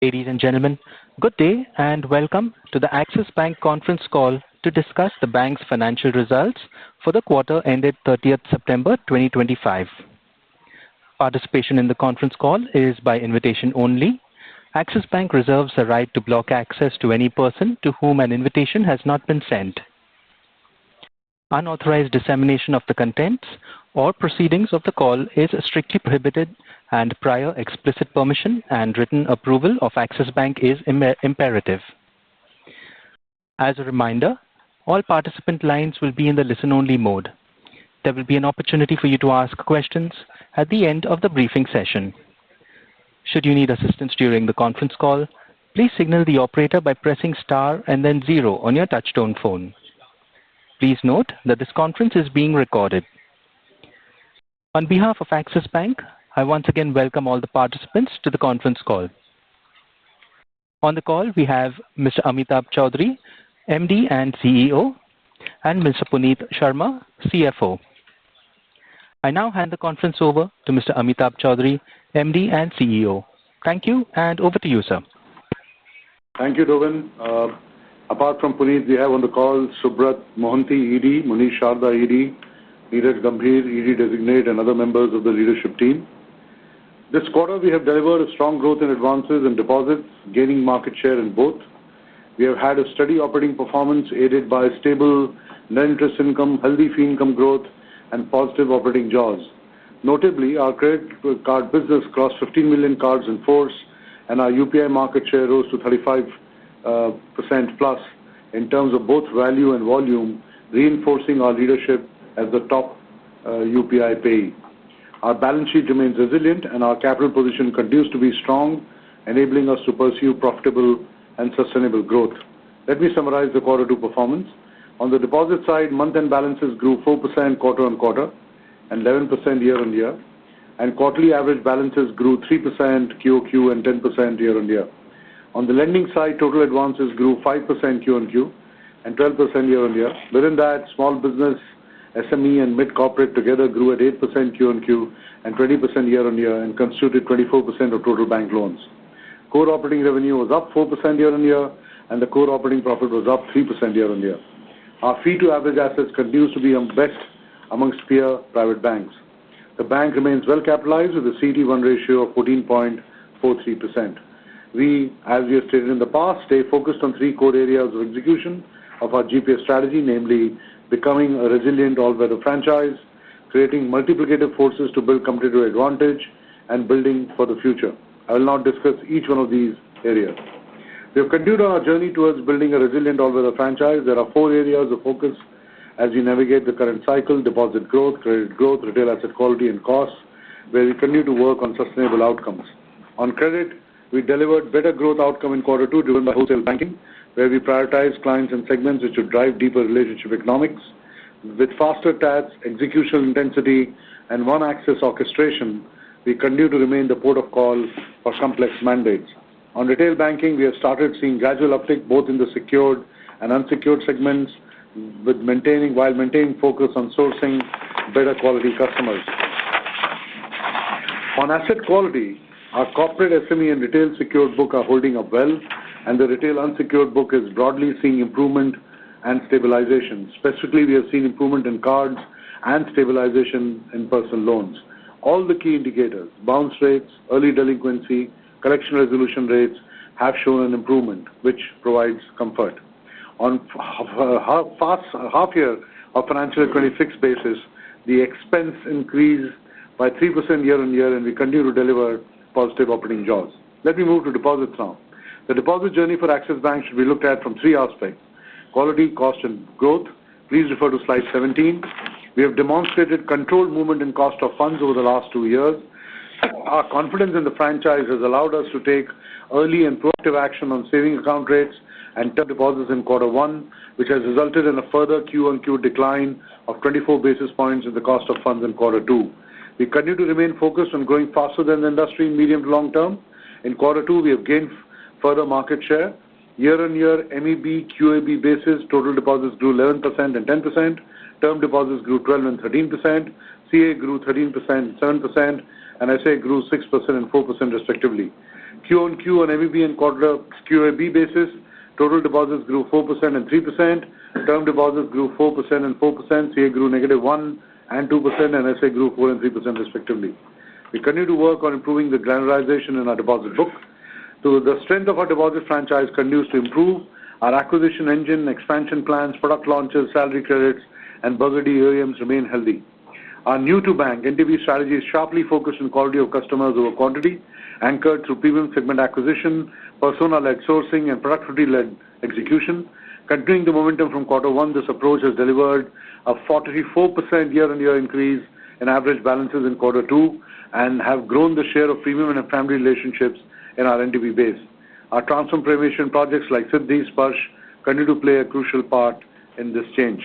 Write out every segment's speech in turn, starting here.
Ladies and gentlemen, good day and welcome to the Axis Bank conference call to discuss the bank's financial results for the quarter ended 30th September 2025. Participation in the conference call is by invitation only. Axis Bank reserves the right to block access to any person to whom an invitation has not been sent. Unauthorized dissemination of the contents or proceedings of the call is strictly prohibited, and prior explicit permission and written approval of Axis Bank is imperative. As a reminder, all participant lines will be in the listen-only mode. There will be an opportunity for you to ask questions at the end of the briefing session. Should you need assistance during the conference call, please signal the operator by pressing star and then 0 on your touchtone phone. Please note that this conference is being recorded. On behalf of Axis Bank, I once again welcome all the participants to the conference call. On the call, we have Mr. Amitabh Chaudhry, MD and CEO, and Mr. Puneet Sharma, CFO. I now hand the conference over to Mr. Amitabh Chaudhry, MD and CEO. Thank you, and over to you, sir. Thank you, Dovan. Apart from Puneet, we have on the call Subrat Mohanty, ED, Munish Sharda, ED, Neeraj Gambhir, ED designate, and other members of the leadership team. This quarter, we have delivered a strong growth in advances and deposits, gaining market share in both. We have had a steady operating performance aided by stable net interest income, healthy fee income growth, and positive operating jaws. Notably, our credit card business crossed 15 million cards in force, and our UPI market share rose to 35% plus in terms of both value and volume, reinforcing our leadership as the top UPI payee. Our balance sheet remains resilient, and our capital position continues to be strong, enabling us to pursue profitable and sustainable growth. Let me summarize the Q2 performance. On the deposit side, month-end balances grew 4% quarter-on-quarter and 11% year-on-year, and quarterly average balances grew 3% QOQ and 10% year-on-year. On the lending side, total advances grew 5% QOQ and 12% year-on-year. Within that, small business, SME, and mid-corporate together grew at 8% QOQ and 20% year-on-year and constituted 24% of total bank loans. Core operating revenue was up 4% year-on-year, and the core operating profit was up 3% year-on-year. Our fee-to-average assets continues to be best amongst peer private banks. The bank remains well capitalized with a CET1 ratio of 14.43%. We, as we have stated in the past, stay focused on 3 core areas of execution of our GPS strategy, namely becoming a resilient all-weather franchise, creating multiplicative forces to build competitive advantage, and building for the future. I will now discuss each one of these areas. We have continued on our journey towards building a resilient all-weather franchise. There are 4 areas of focus as we navigate the current cycle: deposit growth, credit growth, retail asset quality, and costs, where we continue to work on sustainable outcomes. On credit, we delivered better growth outcome in Q2 driven by wholesale banking, where we prioritize clients and segments which would drive deeper relationship economics. With faster TATs, execution intensity, and one access orchestration, we continue to remain the port of call for complex mandates. On retail banking, we have started seeing gradual uptick both in the secured and unsecured segments, while maintaining focus on sourcing better quality customers. On asset quality, our corporate, SME, and retail secured book are holding up well, and the retail unsecured book is broadly seeing improvement and stabilization. Specifically, we have seen improvement in cards and stabilization in personal loans. All the key indicators, bounce rates, early delinquency, collection resolution rates, have shown an improvement, which provides comfort. On half year of financial year 26 basis, the expense increased by 3% year-on-year, and we continue to deliver positive operating jaws. Let me move to deposits now. The deposit journey for Axis Bank should be looked at from 3 aspects: quality, cost, and growth. Please refer to slide 17. We have demonstrated controlled movement in cost of funds over the last 2 years. Our confidence in the franchise has allowed us to take early and proactive action on saving account rates and term deposits in Q1, which has resulted in a further Q-on-Q decline of 24 basis points in the cost of funds in Q2. We continue to remain focused on growing faster than the industry in medium to long term. In Q2, we have gained further market share. Year-on-year, MEB, QAB basis, total deposits grew 11% and 10%. Term deposits grew 12% and 13%. CA grew 13% and 7%, and SA grew 6% and 4% respectively. Q on Q on MEB and quarter QAB basis, total deposits grew 4% and 3%. Term deposits grew 4% and 4%. CA grew -1% and 2%, and SA grew 4% and 3% respectively. We continue to work on improving the granularization in our deposit book. So the strength of our deposit franchise continues to improve. Our acquisition engine, expansion plans, product launches, salary credits, and Burgundy AUMs remain healthy. Our new-to-bank NTB strategy is sharply focused on quality of customers over quantity, anchored through premium segment acquisition, persona-led sourcing, and productivity-led execution. Continuing the momentum from Q1, this approach has delivered a 44% year-on-year increase in average balances in Q2 and have grown the share of premium and family relationships in our NTB base. Our transformation projects like Siddhi, Sparsh continue to play a crucial part in this change.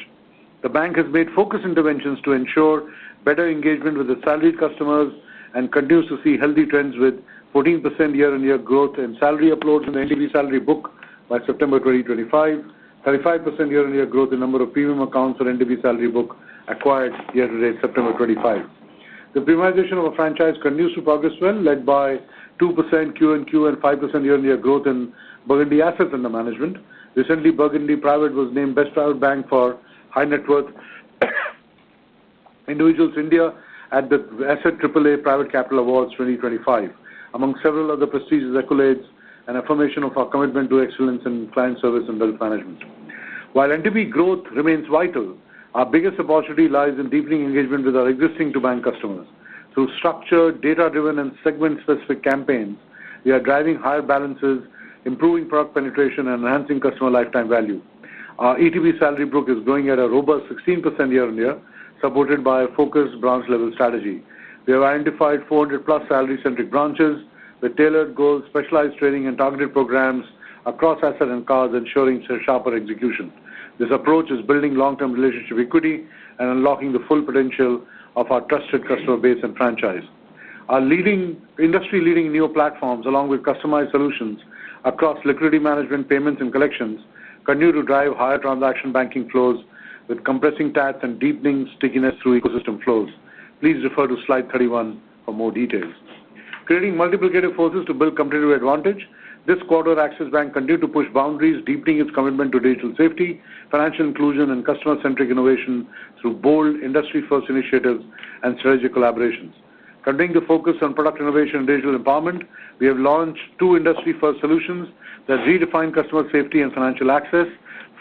The bank has made focused interventions to ensure better engagement with its salaried customers and continues to see healthy trends with 14% year-on-year growth in salary uploads in the NTB salary book by September 2025, 35% year-on-year growth in number of premium accounts for NTB salary book acquired year-to-date September 25. The premiumization of a franchise continues to progress well, led by 2% Q&Q and 5% year-on-year growth in Burgundy assets under management. Recently, Burgundy Private was named Best Private Bank for High Net Worth Individuals India at the Asset AAA Private Capital Awards 2025, among several other prestigious accolades and affirmation of our commitment to excellence in client service and wealth management. While NTB growth remains vital, our biggest opportunity lies in deepening engagement with our existing to-bank customers. Through structured, data-driven, and segment-specific campaigns, we are driving higher balances, improving product penetration, and enhancing customer lifetime value. Our ETB salary book is growing at a robust 16% year-on-year, supported by a focused branch-level strategy. We have identified 400+ salary-centric branches with tailored goals, specialized training, and targeted programs across asset and cards, ensuring sharper execution. This approach is building long-term relationship equity and unlocking the full potential of our trusted customer base and franchise. Our industry-leading neo platforms, along with customized solutions across liquidity management, payments, and collections, continue to drive higher transaction banking flows with compressing TATs and deepening stickiness through ecosystem flows. Please refer to slide 31 for more details. Creating multiplicative forces to build competitive advantage. This quarter, Axis Bank continued to push boundaries, deepening its commitment to digital safety, financial inclusion, and customer-centric innovation through bold, industry-first initiatives and strategic collaborations. Continuing to focus on product innovation and digital empowerment, we have launched 2 industry-first solutions that redefine customer safety and financial access.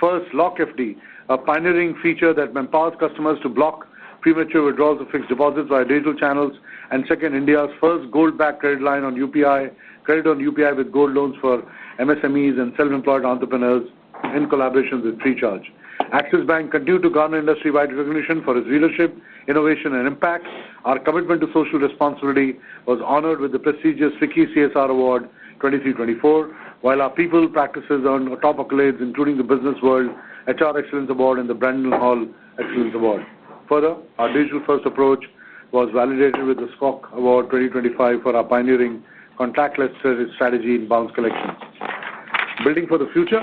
First, Lock FD, a pioneering feature that empowers customers to block premature withdrawals of fixed deposits via digital channels. And second, India's first gold-backed credit line on UPI, credit on UPI with gold loans for MSMEs and self-employed entrepreneurs in collaboration with Freecharge. Axis Bank continued to garner industry-wide recognition for its leadership, innovation, and impact. Our commitment to social responsibility was honored with the prestigious FICCI CSR Award 23-24, while our people practices earned top accolades, including the Business World HR Excellence Award and the Brandon Hall Excellence Award. Further, our digital-first approach was validated with the SCOC Award 2025 for our pioneering contactless strategy in bounce collections. Building for the future,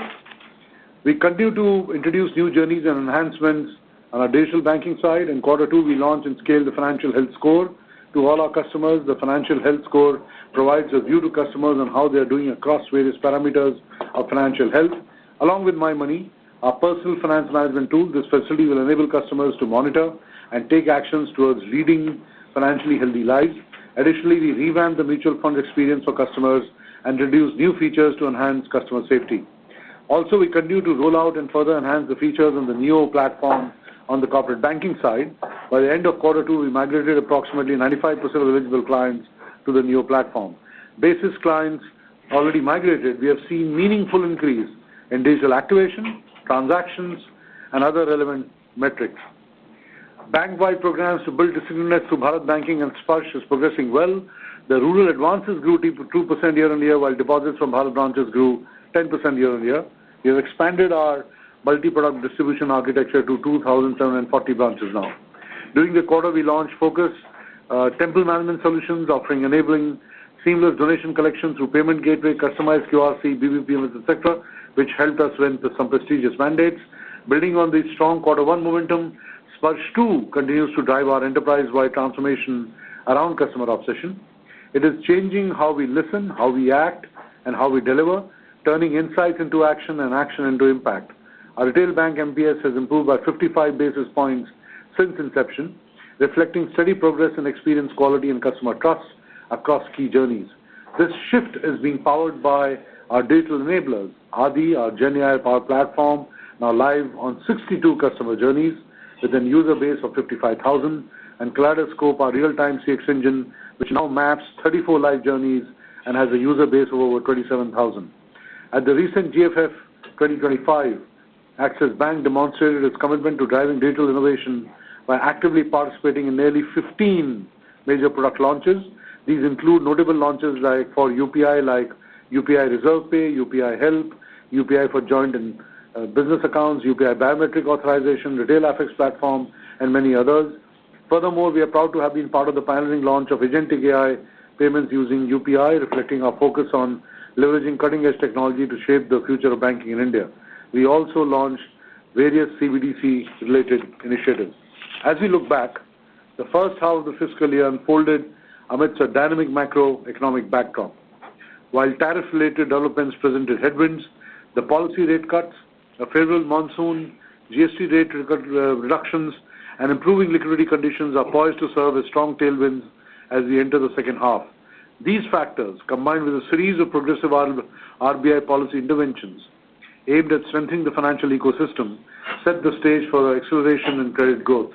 we continue to introduce new journeys and enhancements on our digital banking side. In Q2, we launched and scaled the Financial Health Score to all our customers. The Financial Health Score provides a view to customers on how they are doing across various parameters of financial health. Along with My Money, our personal finance management tool, this facility will enable customers to monitor and take actions towards leading financially healthy lives. Additionally, we revamped the mutual fund experience for customers and introduced new features to enhance customer safety. Also, we continue to roll out and further enhance the features on the Neo platform on the corporate banking side. By the end of Q2, we migrated approximately 95% of eligible clients to the Neo platform. Basis clients already migrated, we have seen meaningful increase in digital activation, transactions, and other relevant metrics. Bank-wide programs to build distinctiveness through Bharat Banking and Sparsh is progressing well. The rural advances grew 2% year-on-year, while deposits from Bharat branches grew 10% year-on-year. We have expanded our multi-product distribution architecture to 2,740 branches now. During the quarter, we launched Focus Temple Management Solutions, enabling seamless donation collection through payment gateway, customized QRC, BBPMS, etc., which helped us win some prestigious mandates. Building on the strong Q1 momentum, Sparsh 2 continues to drive our enterprise-wide transformation around customer obsession. It is changing how we listen, how we act, and how we deliver, turning insights into action and action into impact. Our retail bank MPS has improved by 55 basis points since inception, reflecting steady progress in experience quality and customer trust across key journeys. This shift is being powered by our digital enablers, Adi, our GenAI Power Platform, now live on 62 customer journeys with a user base of 55,000, and Kaleidoscope, our real-time CX engine, which now maps 34 live journeys and has a user base of over 27,000. At the recent GFF 2025, AXISBank demonstrated its commitment to driving digital innovation by actively participating in nearly 15 major product launches. These include notable launches for UPI like UPI Reserve Pay, UPI Help, UPI for joint and business accounts, UPI Biometric Authorization, Retail FX Platform, and many others. Furthermore, we are proud to have been part of the pioneering launch of agentic AI payments using UPI, reflecting our focus on leveraging cutting-edge technology to shape the future of banking in India. We also launched various CBDC-related initiatives. As we look back, the first half of the fiscal year unfolded amidst a dynamic macroeconomic backdrop. While tariff-related developments presented headwinds, the policy rate cuts, a favorable monsoon, GST rate reductions, and improving liquidity conditions are poised to serve as strong tailwinds as we enter the second half. These factors, combined with a series of progressive RBI policy interventions aimed at strengthening the financial ecosystem, set the stage for acceleration in credit growth.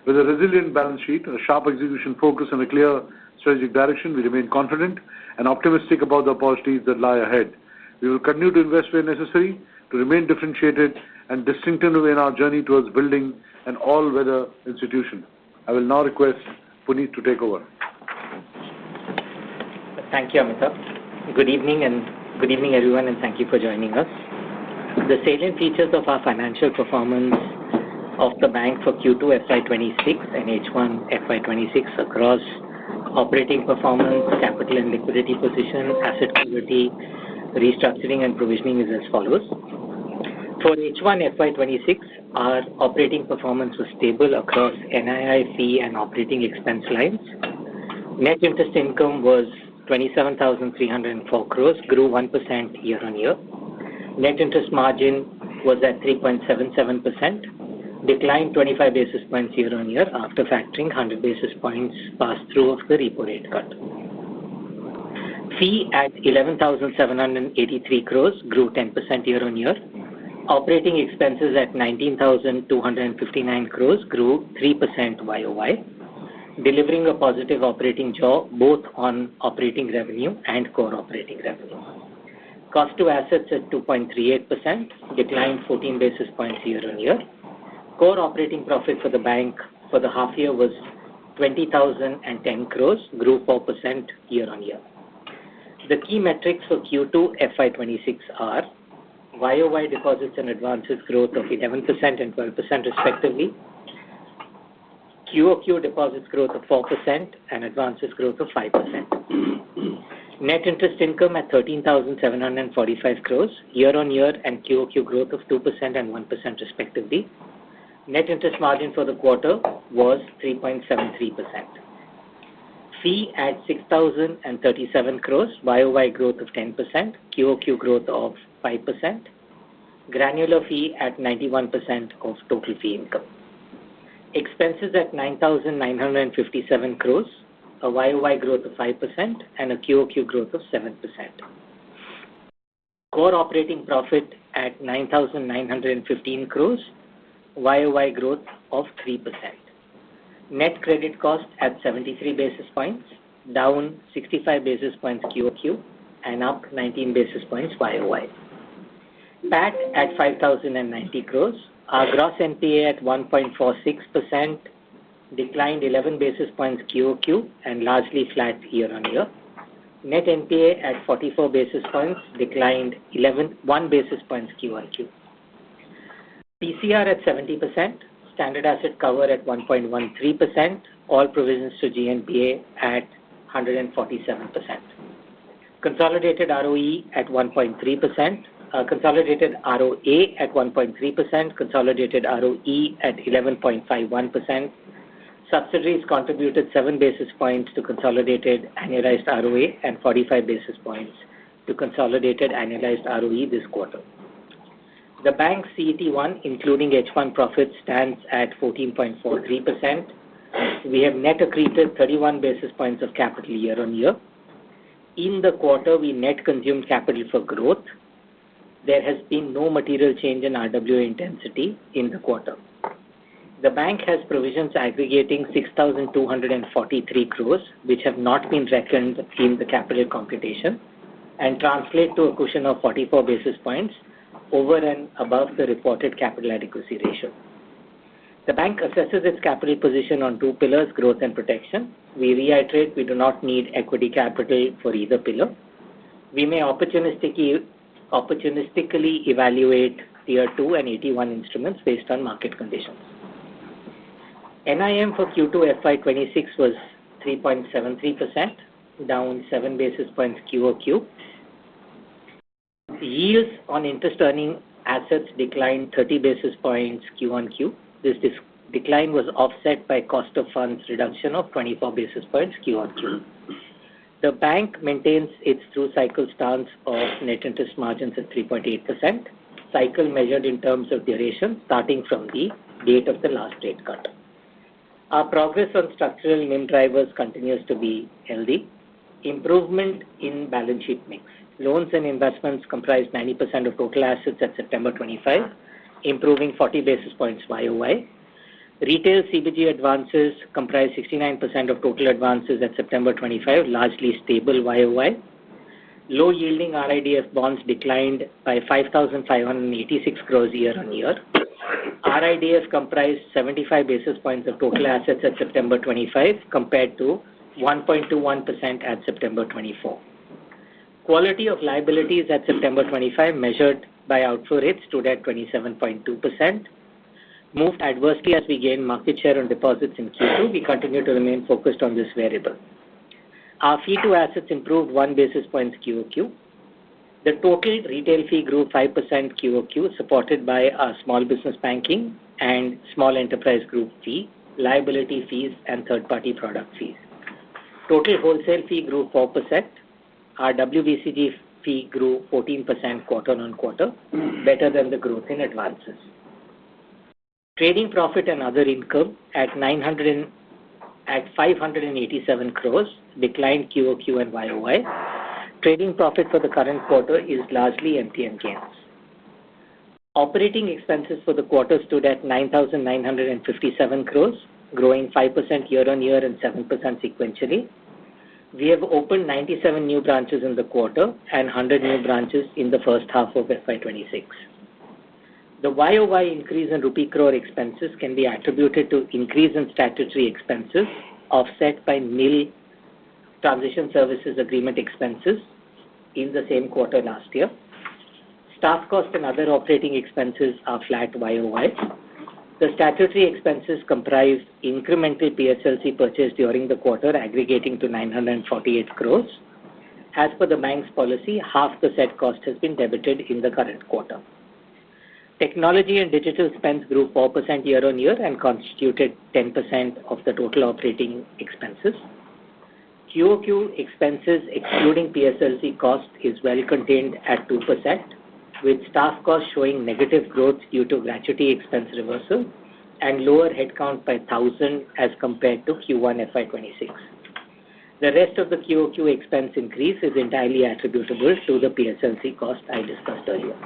With a resilient balance sheet, a sharp execution focus, and a clear strategic direction, we remain confident and optimistic about the opportunities that lie ahead. We will continue to invest where necessary to remain differentiated and distinctive in our journey towards building an all-weather institution. I will now request Puneet to take over. Thank you, Amitabh. Good evening, everyone, and thank you for joining us. The salient features of our financial performance of the bank for Q2 FY26 and H1 FY26 across operating performance, capital and liquidity position, asset quality, restructuring and provisioning is as follows. For H1 FY26, our operating performance was stable across NII, fee and operating expense lines. Net interest income was 27,304 crores, grew 1% year-on-year. Net interest margin was at 3.77%, declined 25 basis points year-on-year after factoring 100 basis points pass-through of the repo rate cut. Fee at 11,783 crores, grew 10% year-on-year. Operating expenses at 19,259 crores, grew 3% YOY, delivering a positive operating jaw both on operating revenue and core operating revenue. Cost to assets at 2.38%, declined 14 basis points year-on-year. Core operating profit for the bank for the half year was 20,010 crores, grew 4% year-on-year. The key metrics for Q2 FY26 are YOY deposits and advances growth of 11% and 12% respectively, QOQ deposits growth of 4% and advances growth of 5%. Net interest income at 13,745 crores, year-on-year and QOQ growth of 2% and 1% respectively. Net interest margin for the quarter was 3.73%. Fee at 6,037 crores, YOY growth of 10%, QOQ growth of 5%. Granular fee at 91% of total fee income. Expenses at 9,957 crores, a YOY growth of 5% and a QOQ growth of 7%. Core operating profit at 9,915 crores, YOY growth of 3%. Net credit cost at 73 basis points, down 65 basis points QOQ and up 19 basis points YOY. PAT at 5,090 crores. Our gross NPA at 1.46%, declined 11 basis points QOQ and largely flat year-on-year. Net NPA at 44 basis points, declined 1 basis points QOQ. PCR at 70%, standard asset cover at 1.13%, all provisions to GNPA at 147%. Consolidated ROE at 1.3%. Consolidated ROA at 1.3%, consolidated ROE at 11.51%. Subsidiaries contributed 7 basis points to consolidated annualized ROA and 45 basis points to consolidated annualized ROE this quarter. The bank's CET1, including H1 profits, stands at 14.43%. We have net accreted 31 basis points of capital year on year. In the quarter, we net consumed capital for growth. There has been no material change in RWA intensity in the quarter. The bank has provisions aggregating 6,243 crores, which have not been reckoned in the capital computation and translate to a cushion of 44 basis points over and above the reported capital adequacy ratio. The bank assesses its capital position on two pillars, growth and protection. We reiterate we do not need equity capital for either pillar. We may opportunistically evaluate Tier 2 and AT1 instruments based on market conditions. NIM for Q2 FY26 was 3.73%, down 7 basis points QOQ. Yields on interest earning assets declined 30 basis points Q on Q. This decline was offset by cost of funds reduction of 24 basis points Q on Q. The bank maintains its through-cycle stance of net interest margins at 3.8%, cycle measured in terms of duration starting from the date of the last rate cut. Our progress on structural NIM drivers continues to be healthy. Improvement in balance sheet mix. Loans and investments comprise 90% of total assets at September 25, improving 40 basis points YOY. Retail CBG advances comprise 69% of total advances at September 25, largely stable YOY. Low-yielding RIDF bonds declined by 5,586 crores year on year. RIDF comprised 75 basis points of total assets at September 25 compared to 1.21% at September 24. Quality of liabilities at September 25 measured by outflow rates stood at 27.2%. Moved adversely as we gain market share on deposits in Q2. We continue to remain focused on this variable. Our fee to assets improved 1 basis points QOQ. The total retail fee grew 5% QOQ, supported by our small business banking and small enterprise group fee, liability fees, and third-party product fees. Total wholesale fee grew 4%. Our WBCG fee grew 14% quarter on quarter, better than the growth in advances. Trading profit and other income at 587 crores, declined QOQ and YOY. Trading profit for the current quarter is largely MTM gains. Operating expenses for the quarter stood at 9,957 crores, growing 5% year on year and 7% sequentially. We have opened 97 new branches in the quarter and 100 new branches in the first half of FY26. The YOY increase in rupee crore expenses can be attributed to increase in statutory expenses offset by nil transition services agreement expenses in the same quarter last year. Staff cost and other operating expenses are flat YOY. The statutory expenses comprise incremental PSLC purchased during the quarter aggregating to 948 crores. As per the bank's policy, half the said cost has been debited in the current quarter. Technology and digital spends grew 4% year on year and constituted 10% of the total operating expenses. QOQ expenses excluding PSLC cost is well contained at 2%, with staff costs showing negative growth due to gratuity expense reversal and lower headcount by 1,000 as compared to Q1 FY26. The rest of the QOQ expense increase is entirely attributable to the PSLC cost I discussed earlier.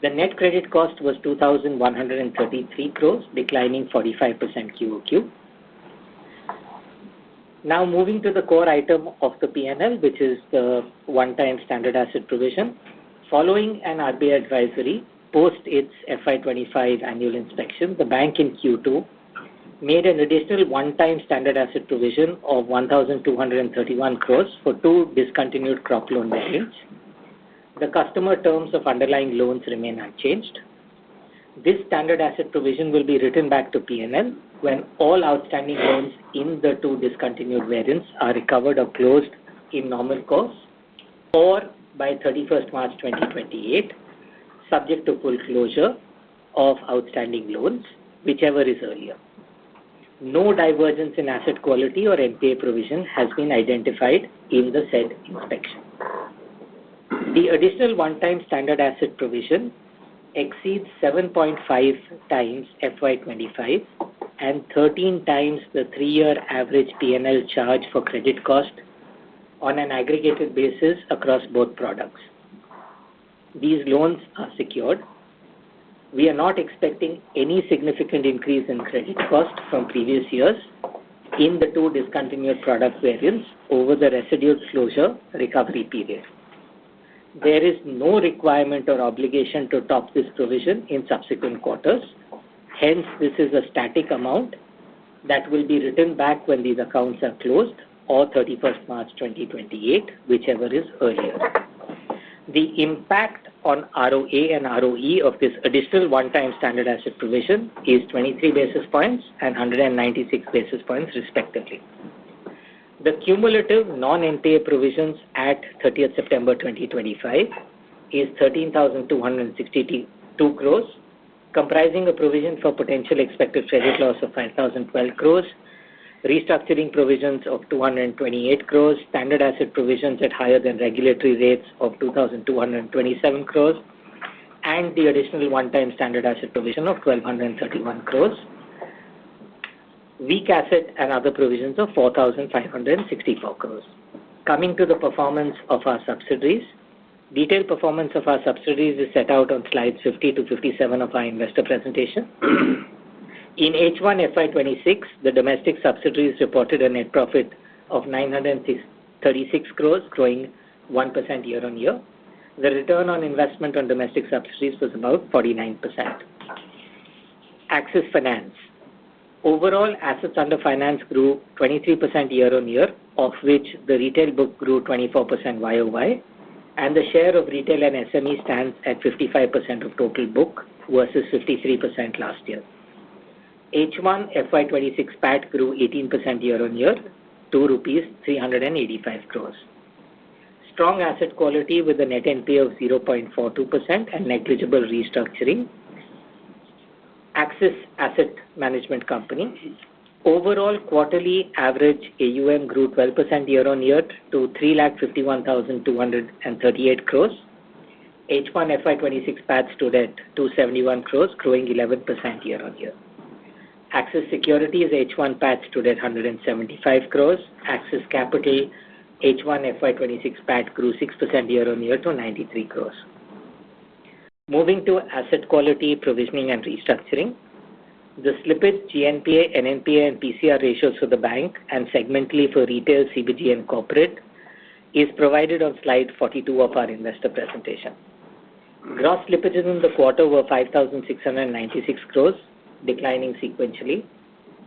The net credit cost was 2,133 crores, declining 45% QOQ. Now moving to the core item of the P&L, which is the one-time standard asset provision. Following an RBI advisory, post its FY25 annual inspection, the bank in Q2 made an additional one-time standard asset provision of 1,231 crores for two discontinued crop loan variants. The customer terms of underlying loans remain unchanged. This standard asset provision will be written back to P&L when all outstanding loans in the two discontinued variants are recovered or closed in normal course or by 31st March 2028, subject to full closure of outstanding loans, whichever is earlier. No divergence in asset quality or NPA provision has been identified in the said inspection. The additional one-time standard asset provision exceeds 7.5 times FY25 and 13 times the 3-year average P&L charge for credit cost on an aggregated basis across both products. These loans are secured. We are not expecting any significant increase in credit cost from previous years in the two discontinued product variants over the residual closure recovery period. There is no requirement or obligation to top this provision in subsequent quarters. Hence, this is a static amount that will be written back when these accounts are closed or 31st March 2028, whichever is earlier. The impact on ROA and ROE of this additional one-time standard asset provision is 23 basis points and 196 basis points respectively. The cumulative non-NPA provisions at 30th September 2025 is 13,262 crores, comprising a provision for potential expected credit loss of 5,012 crores, restructuring provisions of 228 crores, standard asset provisions at higher than regulatory rates of 2,227 crores, and the additional one-time standard asset provision of 1,231 crores. Weak asset and other provisions of 4,564 crores. Coming to the performance of our subsidiaries, detailed performance of our subsidiaries is set out on slides 50 to 57 of our investor presentation. In H1 FY26, the domestic subsidiaries reported a net profit of 936 crores, growing 1% year-on-year. The return on investment on domestic subsidiaries was about 49%. Axis Finance. Overall, assets under finance grew 23% year-on-year, of which the retail book grew 24% YOY, and the share of retail and SME stands at 55% of total book versus 53% last year. H1 FY26 PAT grew 18% year-on-year to rupees 385 crores. Strong asset quality with a net NPA of 0.42% and negligible restructuring. Axis Asset Management Company. Overall, quarterly average AUM grew 12% year-on-year to 3,51,238 crores. H1 FY26 PAT stood at 271 crores, growing 11% year-on-year. Axis Securities H1 PAT stood at 175 crores. Axis Capital H1 FY26 PAT grew 6% year-on-year to 93 crores. Moving to asset quality, provisioning and restructuring. The slippage, GNPA, NNPA and PCR ratios for the bank and segmentally for retail, CBG and corporate is provided on slide 42 of our investor presentation. Gross slippages in the quarter were 5,696 crores, declining sequentially.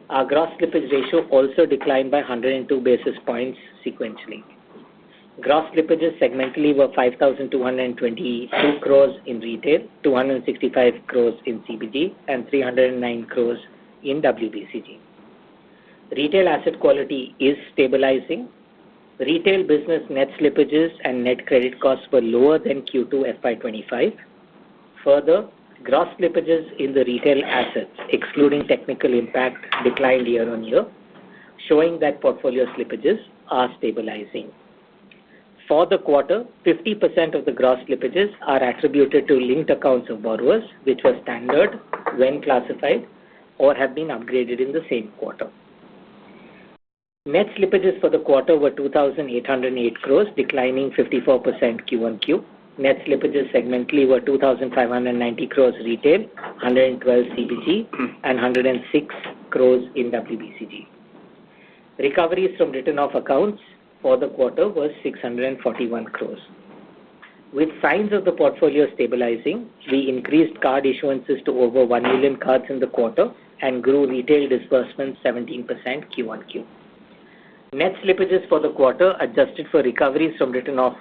Our gross slippage ratio also declined by 102 basis points sequentially. Gross slippages segmentally were 5,222 crores in retail, 265 crores in CBG, and 309 crores in WBCG. Retail asset quality is stabilizing. Retail business net slippages and net credit costs were lower than Q2 FY25. Further, gross slippages in the retail assets, excluding technical impact, declined year-on-year, showing that portfolio slippages are stabilizing. For the quarter, 50% of the gross slippages are attributed to linked accounts of borrowers, which were standard when classified or have been upgraded in the same quarter. Net slippages for the quarter were 2,808 crores, declining 54% Q1Q. Net slippages segmentally were 2,590 crores retail, 112 CBG, and 106 crores in WBCG. Recoveries from written-off accounts for the quarter was 641 crores. With signs of the portfolio stabilizing, we increased card issuances to over 1 million cards in the quarter and grew retail disbursements 17% Q1Q. Net slippages for the quarter, adjusted for recoveries from written-off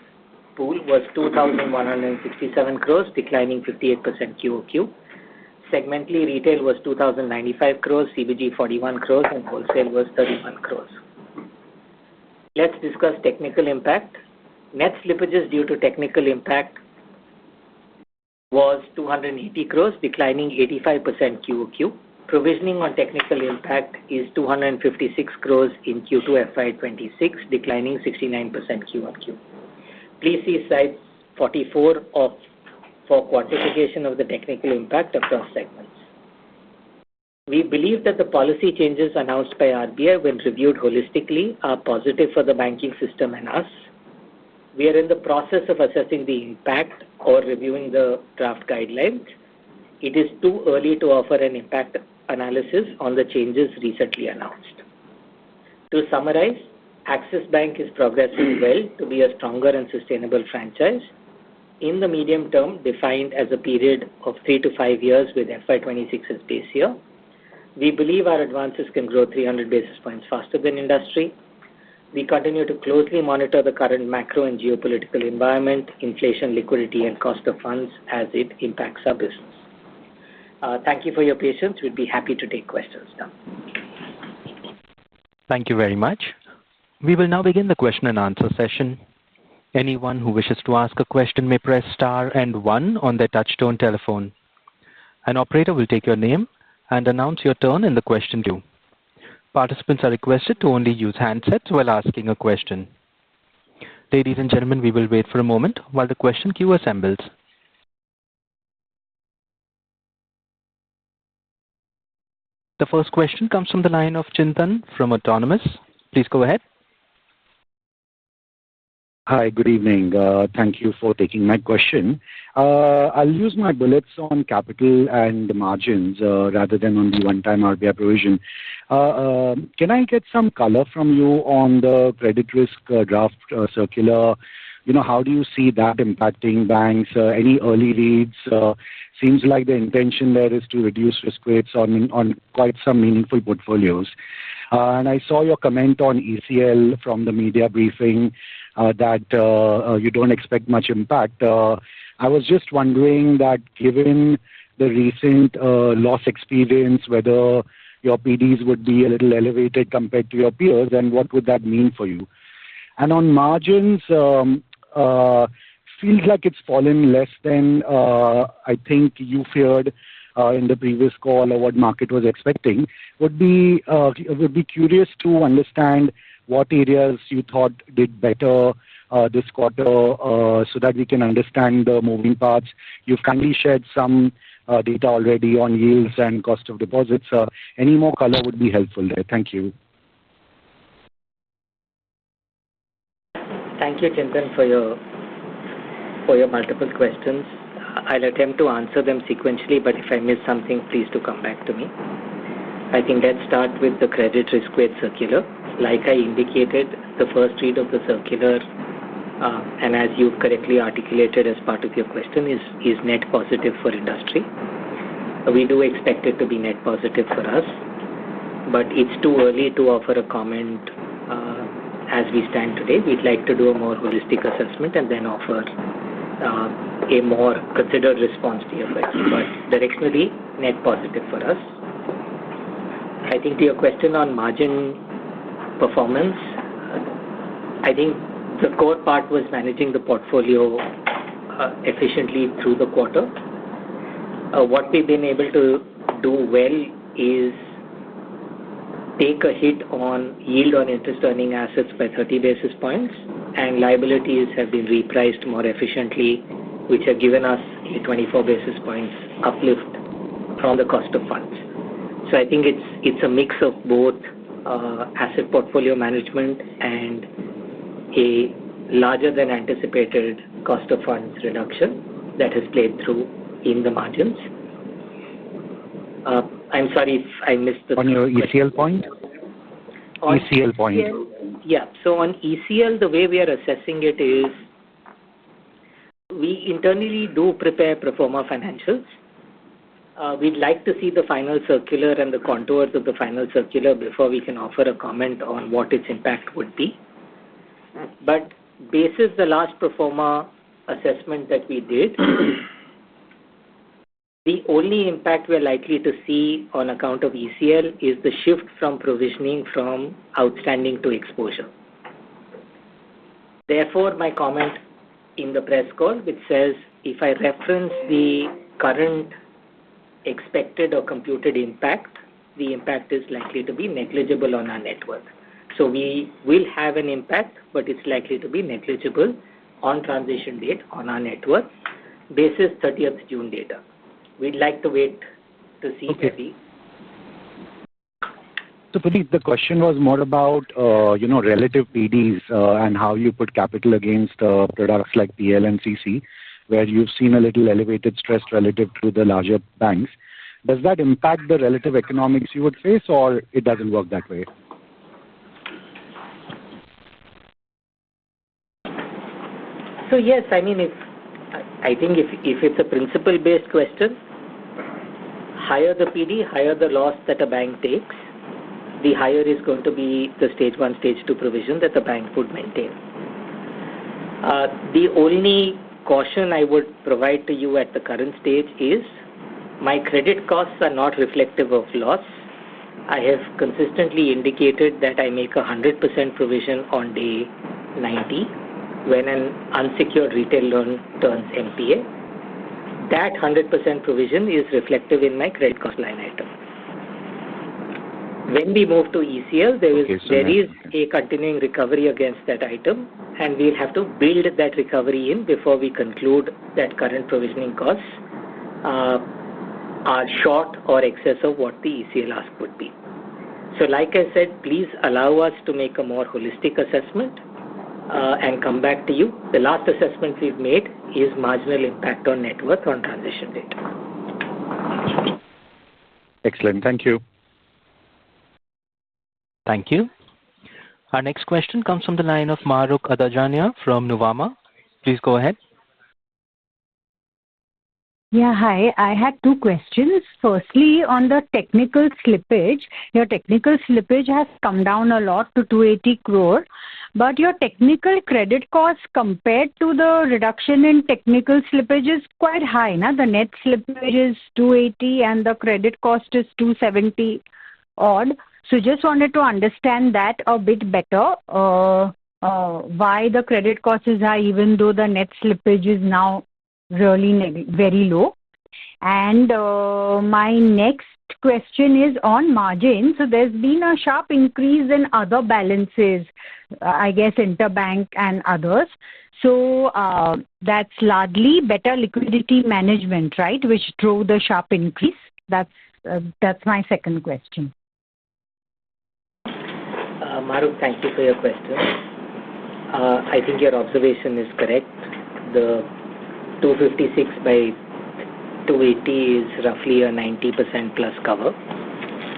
pool, was 2,167 crores, declining 58% QOQ. Segmentally, retail was 2,095 crores, CBG 41 crores, and wholesale was 31 crores. Let's discuss technical impact. Net slippages due to technical impact was 280 crores, declining 85% QOQ. Provisioning on technical impact is 256 crores in Q2 FY26, declining 69% Q1Q. Please see slides 44 for quantification of the technical impact across segments. We believe that the policy changes announced by RBI, when reviewed holistically, are positive for the banking system and us. We are in the process of assessing the impact or reviewing the draft guidelines. It is too early to offer an impact analysis on the changes recently announced. To summarize, Axis Bank is progressing well to be a stronger and sustainable franchise in the medium term, defined as a period of 3 to 5 years with FY26 as base year. We believe our advances can grow 300 basis points faster than industry. We continue to closely monitor the current macro and geopolitical environment, inflation, liquidity, and cost of funds as it impacts our business. Thank you for your patience. We'd be happy to take questions now. Thank you very much. We will now begin the question and answer session. Anyone who wishes to ask a question may press star and 1 on their touchtone telephone. An operator will take your name and announce your turn in the question queue. Participants are requested to only use handsets while asking a question. Ladies and gentlemen, we will wait for a moment while the question queue assembles. The first question comes from the line of Chintan from Autonomous. Please go ahead. Hi, good evening. Thank you for taking my question. I'll use my bullets on capital and margins rather than on the one-time RBI provision. Can I get some color from you on the credit risk draft circular? How do you see that impacting banks? Any early reads? Seems like the intention there is to reduce risk weights on quite some meaningful portfolios. And I saw your comment on ECL from the media briefing that you don't expect much impact. I was just wondering that given the recent loss experience, whether your PDs would be a little elevated compared to your peers, and what would that mean for you? And on margins, feels like it's fallen less than I think you feared in the previous call or what market was expecting. Would be curious to understand what areas you thought did better this quarter so that we can understand the moving parts. You've kindly shared some data already on yields and cost of deposits. Any more color would be helpful there. Thank you. Thank you, Chintan, for your multiple questions. I'll attempt to answer them sequentially, but if I miss something, please do come back to me. I think let's start with the credit risk weight circular. Like I indicated, the first read of the circular, and as you've correctly articulated as part of your question, is net positive for industry. We do expect it to be net positive for us, but it's too early to offer a comment as we stand today. We'd like to do a more holistic assessment and then offer a more considered response to your question. But directionally, net positive for us. I think to your question on margin performance, I think the core part was managing the portfolio efficiently through the quarter. What we've been able to do well is take a hit on yield on interest earning assets by 30 basis points, and liabilities have been repriced more efficiently, which have given us a 24 basis points uplift from the cost of funds. So I think it's a mix of both asset portfolio management and a larger than anticipated cost of funds reduction that has played through in the margins. I'm sorry if I missed the... On your ECL point? On ECL point. Yeah. So on ECL, the way we are assessing it is we internally do prepare pro forma financials. We'd like to see the final circular and the contours of the final circular before we can offer a comment on what its impact would be. But basis the last pro forma assessment that we did, the only impact we're likely to see on account of ECL is the shift from provisioning from outstanding to exposure. Therefore, my comment in the press call, which says if I reference the current expected or computed impact, the impact is likely to be negligible on our net worth. So we will have an impact, but it's likely to be negligible on transition date on our net worth basis 30th June data. We'd like to wait to see Okay. So, Puneet, the question was more about, relative PDs and how you put capital against products like PL and CC, where you've seen a little elevated stress relative to the larger banks. Does that impact the relative economics you would face, or it doesn't work that way? So yes, I mean, I think if it's a principle-based question, higher the PD, higher the loss that a bank takes, the higher is going to be the stage 1, stage 2 provision that the bank would maintain. The only caution I would provide to you at the current stage is my credit costs are not reflective of loss. I have consistently indicated that I make 100% provision on day 90 when an unsecured retail loan turns NPA. That 100% provision is reflective in my credit cost line item. When we move to ECL, there is a continuing recovery against that item, and we'll have to build that recovery in before we conclude that current provisioning costs are short or excess of what the ECL ask would be. So like I said, please allow us to make a more holistic assessment and come back to you. The last assessment we've made is marginal impact on net worth on transition date. Excellent. Thank you. Thank you. Our next question comes from the line of Mahrukh Adajania from Nuvama. Please go ahead. Yeah, hi. I had two questions. Firstly, on the technical slippage, your technical slippage has come down a lot to 280 crore, but your technical credit cost compared to the reduction in technical slippage is quite high. Na? The net slippage is 280 and the credit cost is 270 odd. So just wanted to understand that a bit better, why the credit cost is high even though the net slippage is now really very low. And my next question is on margin. So there's been a sharp increase in other balances, I guess interbank and others. So that's largely better liquidity management, right, which drove the sharp increase. That's my second question. Mahrukh, thank you for your question. I think your observation is correct. The 256 by 280 is roughly a 90% plus cover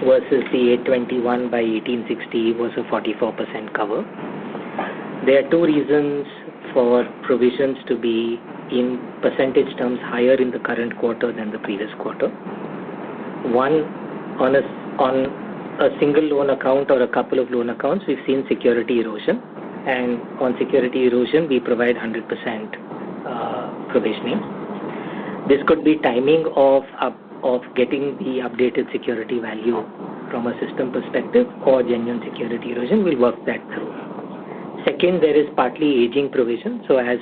versus the 821 by 1860 was a 44% cover. There are two reasons for provisions to be in percentage terms higher in the current quarter than the previous quarter. One, on a single loan account or a couple of loan accounts, we've seen security erosion, and on security erosion, we provide 100% provisioning. This could be timing of getting the updated security value from a system perspective or genuine security erosion. We'll work that through. Second, there is partly aging provision. So as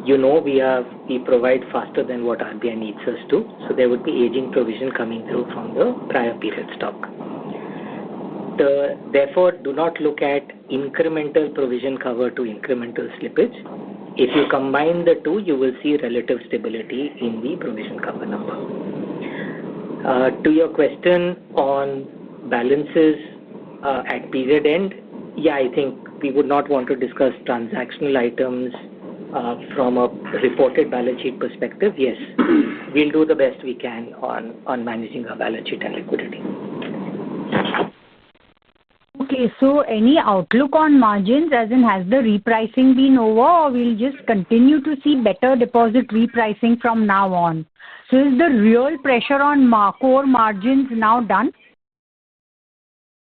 you know, we provide faster than what RBI needs us to. So there would be aging provision coming through from the prior period stock. Therefore, do not look at incremental provision cover to incremental slippage. If you combine the two, you will see relative stability in the provision cover number. To your question on balances at period end, yeah, I think we would not want to discuss transactional items from a reported balance sheet perspective. Yes, we'll do the best we can on managing our balance sheet and liquidity. Okay, so any outlook on margins, as in has the repricing been over, or we'll just continue to see better deposit repricing from now on? So is the real pressure on core margins now done?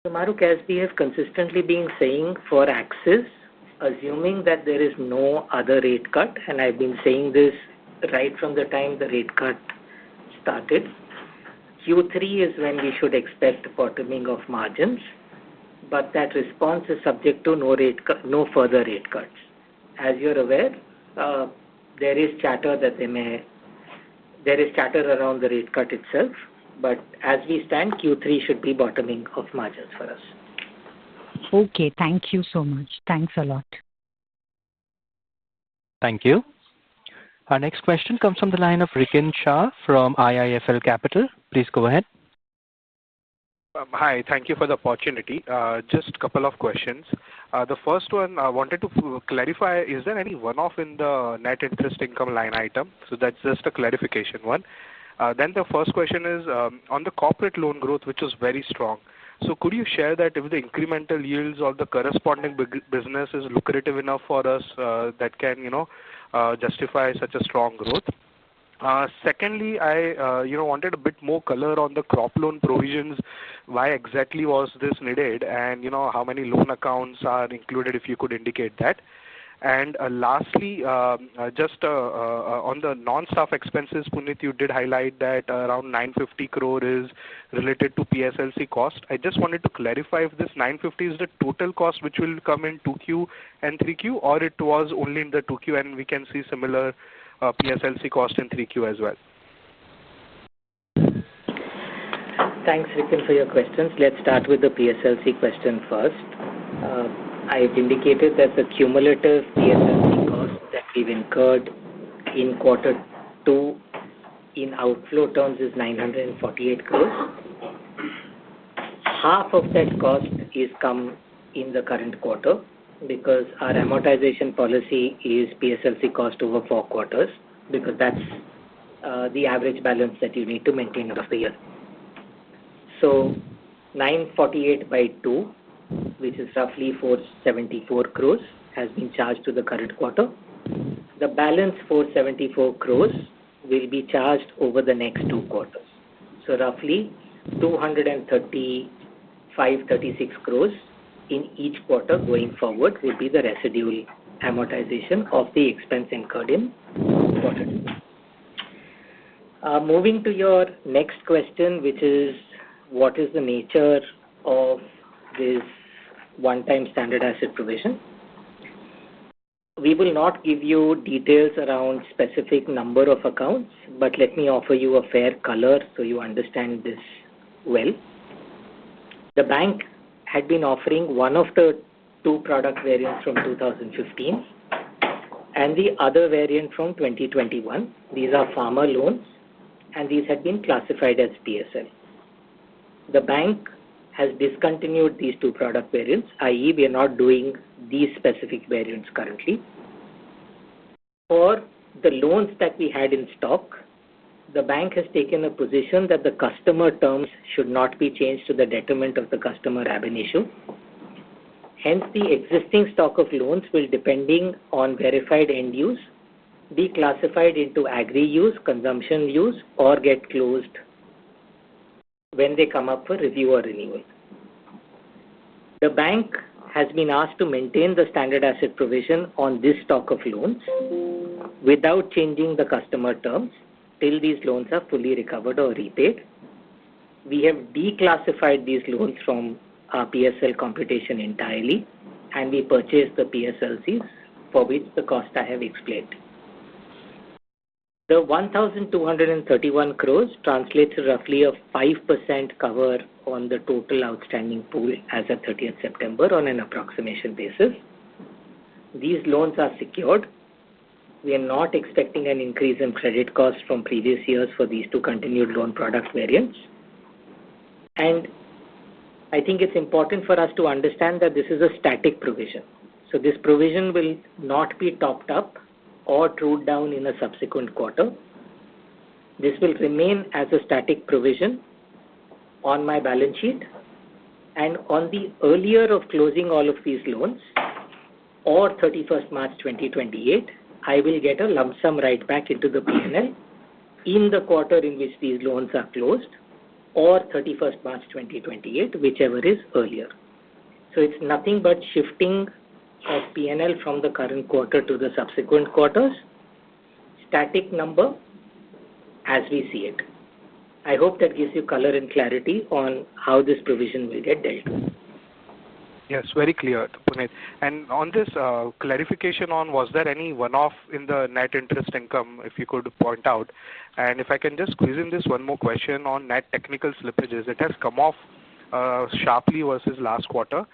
So Mahrukh, as we have consistently been saying for Axis, assuming that there is no other rate cut, and I've been saying this right from the time the rate cut started, Q3 is when we should expect bottoming of margins. But that response is subject to no further rate cuts. As you're aware, there is chatter around the rate cut itself. But as we stand, Q3 should be bottoming of margins for us. Okay, thank you so much. Thanks a lot. Thank you. Our next question comes from the line of Rikin Shah from IIFL Capital. Please go ahead. Hi, thank you for the opportunity. Just a couple of questions. The first one, I wanted to clarify, is there any one-off in the net interest income line item? So that's just a clarification one. Then the first question is on the corporate loan growth, which was very strong. So could you share that if the incremental yields of the corresponding business is lucrative enough for us that can, justify such a strong growth? Secondly, I wanted a bit more color on the crop loan provisions. Why exactly was this needed, and how many loan accounts are included, if you could indicate that. And lastly, just on the non-staff expenses, Puneet, you did highlight that around 950 crore is related to PSLC cost. I just wanted to clarify if this 950 is the total cost which will come in 2Q and 3Q, or it was only in the 2Q and we can see similar PSLC cost in 3Q as well. Thanks, Rikin, for your questions. Let's start with the PSLC question first. I've indicated that the cumulative PSLC cost that we've incurred in quarter 2 in outflow terms is 948 crores. Half of that cost is come in the current quarter because our amortization policy is PSLC cost over 4 quarters, because that's the average balance that you need to maintain of the year. So 948 by 2, which is roughly 474 crores, has been charged to the current quarter. The balance 474 crores will be charged over the next 2 quarters. So roughly 235-36 crores in each quarter going forward would be the residual amortization of the expense incurred in quarter 2. Moving to your next question, which is what is the nature of this one-time standard asset provision. We will not give you details around specific number of accounts, but let me offer you a fair color so you understand this well. The bank had been offering one of the 2 product variants from 2015 and the other variant from 2021. These are farmer loans, and these had been classified as PSL. The bank has discontinued these 2 product variants, i.e. we are not doing these specific variants currently. For the loans that we had in stock, the bank has taken a position that the customer terms should not be changed to the detriment of the customer ab initio. Hence, the existing stock of loans will, depending on verified end use, be classified into agri use, consumption use, or get closed when they come up for review or renewal. The bank has been asked to maintain the standard asset provision on this stock of loans without changing the customer terms till these loans are fully recovered or repaid. We have declassified these loans from our PSL computation entirely, and we purchased the PSLCs for which the cost I have explained. The 1,231 crores translates to roughly a 5% cover on the total outstanding pool as of 30th September on an approximation basis. These loans are secured. We are not expecting an increase in credit costs from previous years for these 2 continued loan product variants. And I think it's important for us to understand that this is a static provision. So this provision will not be topped up or trued down in a subsequent quarter. This will remain as a static provision on my balance sheet, and on the earlier of closing all of these loans or 31st March 2028, I will get a lump sum right back into the P&L in the quarter in which these loans are closed, or 31st March 2028, whichever is earlier. So it's nothing but shifting of P&L from the current quarter to the subsequent quarters. Static number as we see it. I hope that gives you color and clarity on how this provision will get dealt with. Yes, very clear, Puneet. And on this clarification on, was there any one-off in the net interest income, if you could point out? And if I can just squeeze in this one more question on net technical slippages. It has come off sharply versus last quarter.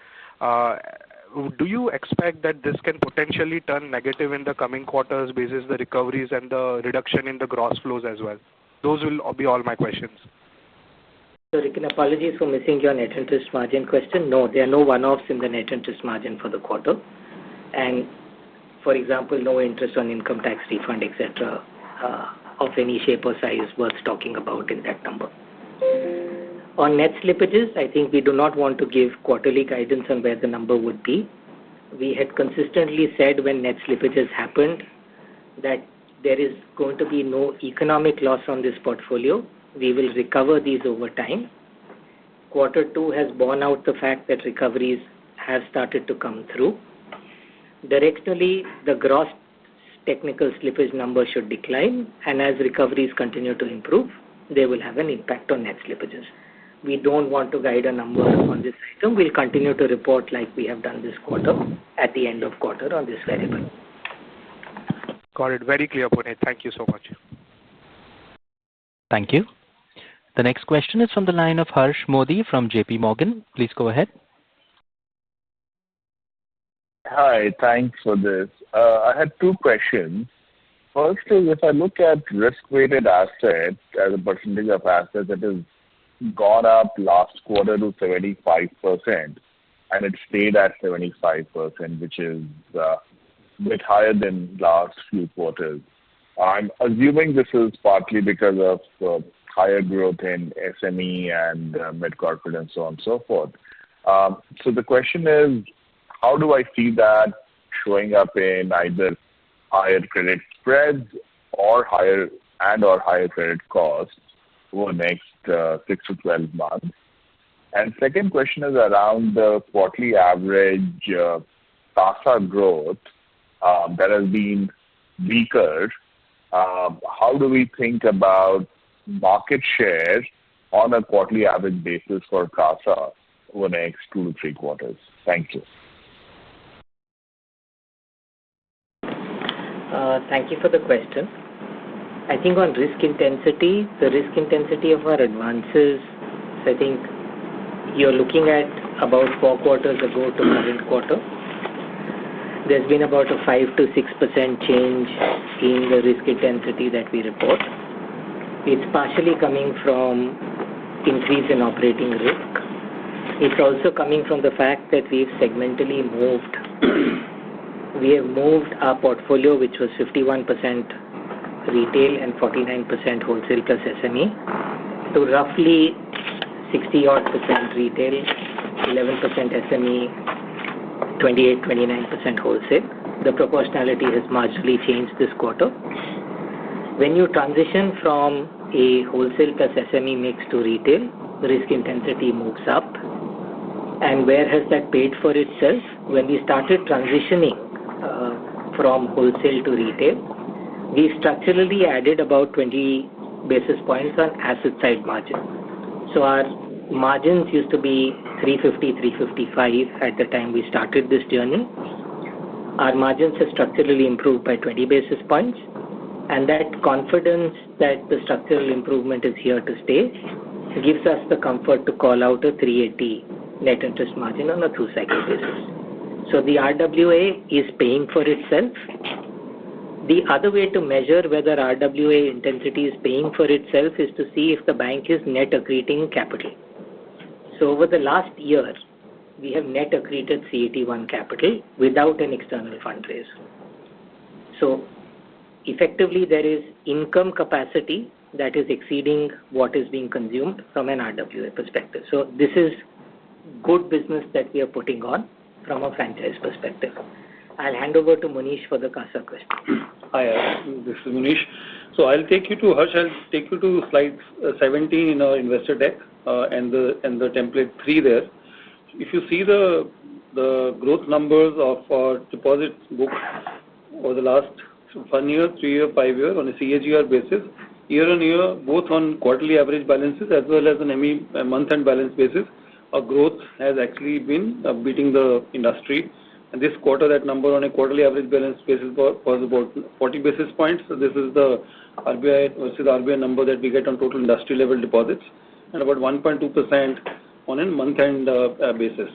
do you expect that this can potentially turn negative in the coming quarters basis the recoveries and the reduction in the gross flows as well? Those will be all my questions. So, Rikin, apologies for missing your net interest margin question. No, there are no one-offs in the net interest margin for the quarter. And, for example, no interest on income tax refund, etc., of any shape or size worth talking about in that number. On net slippages, I think we do not want to give quarterly guidance on where the number would be. We had consistently said when net slippages happened that there is going to be no economic loss on this portfolio. We will recover these over time. Q2 has borne out the fact that recoveries have started to come through. Directionally, the gross technical slippage number should decline, and as recoveries continue to improve, they will have an impact on net slippages. We don't want to guide a number on this item. We'll continue to report like we have done this quarter at the end of quarter on this variable. Got it. Very clear, Puneet. Thank you so much. Thank you. The next question is from the line of Harsh Modi from JP Morgan. Please go ahead. Hi, thanks for this. I had two questions. First is, if I look at risk-weighted assets as a percentage of assets, it has gone up last quarter to 75%, and it stayed at 75%, which is a bit higher than last few quarters. I'm assuming this is partly because of higher growth in SME and mid-corporate and so on and so forth. So the question is, how do I see that showing up in either higher credit spreads or higher credit costs over the next 6 to 12 months? And second question is around the quarterly average CASA growth that has been weaker. How do we think about market share on a quarterly average basis for CASA over the next 2 to 3 quarters? Thank you. Thank you for the question. I think on risk intensity, the risk intensity of our advances, I think you're looking at about 4 quarters ago to current quarter. There's been about a 5 to 6% change in the risk intensity that we report. It's partially coming from increase in operating risk. It's also coming from the fact that we've segmentally moved. We have moved our portfolio, which was 51% retail and 49% wholesale plus SME, to roughly 60-odd% retail, 11% SME, 28-29% wholesale. The proportionality has marginally changed this quarter. When you transition from a wholesale plus SME mix to retail, the risk intensity moves up. And where has that paid for itself? When we started transitioning from wholesale to retail, we structurally added about 20 basis points on asset side margin. So our margins used to be 350, 355 at the time we started this journey. Our margins have structurally improved by 20 basis points. And that confidence that the structural improvement is here to stay gives us the comfort to call out a 380 net interest margin on a through-cycle basis. So the RWA is paying for itself. The other way to measure whether RWA intensity is paying for itself is to see if the bank is net accreting capital. So over the last year, we have net accreted CET1 capital without an external fundraise. So effectively, there is income capacity that is exceeding what is being consumed from an RWA perspective. So this is good business that we are putting on from a franchise perspective. I'll hand over to Munish for the CASA question. Hi, this is Munish. So I'll take you to slide 17 in our investor deck and the template 3 there. If you see the growth numbers of our deposit book over the last 1 year, 3 year, 5 year on a CAGR basis, year on year, both on quarterly average balances as well as on ME month-end balance basis, our growth has actually been beating the industry. And this quarter, that number on a quarterly average balance basis was about 40 basis points. So this is the RBI versus RBI number that we get on total industry level deposits, and about 1.2% on a month-end basis.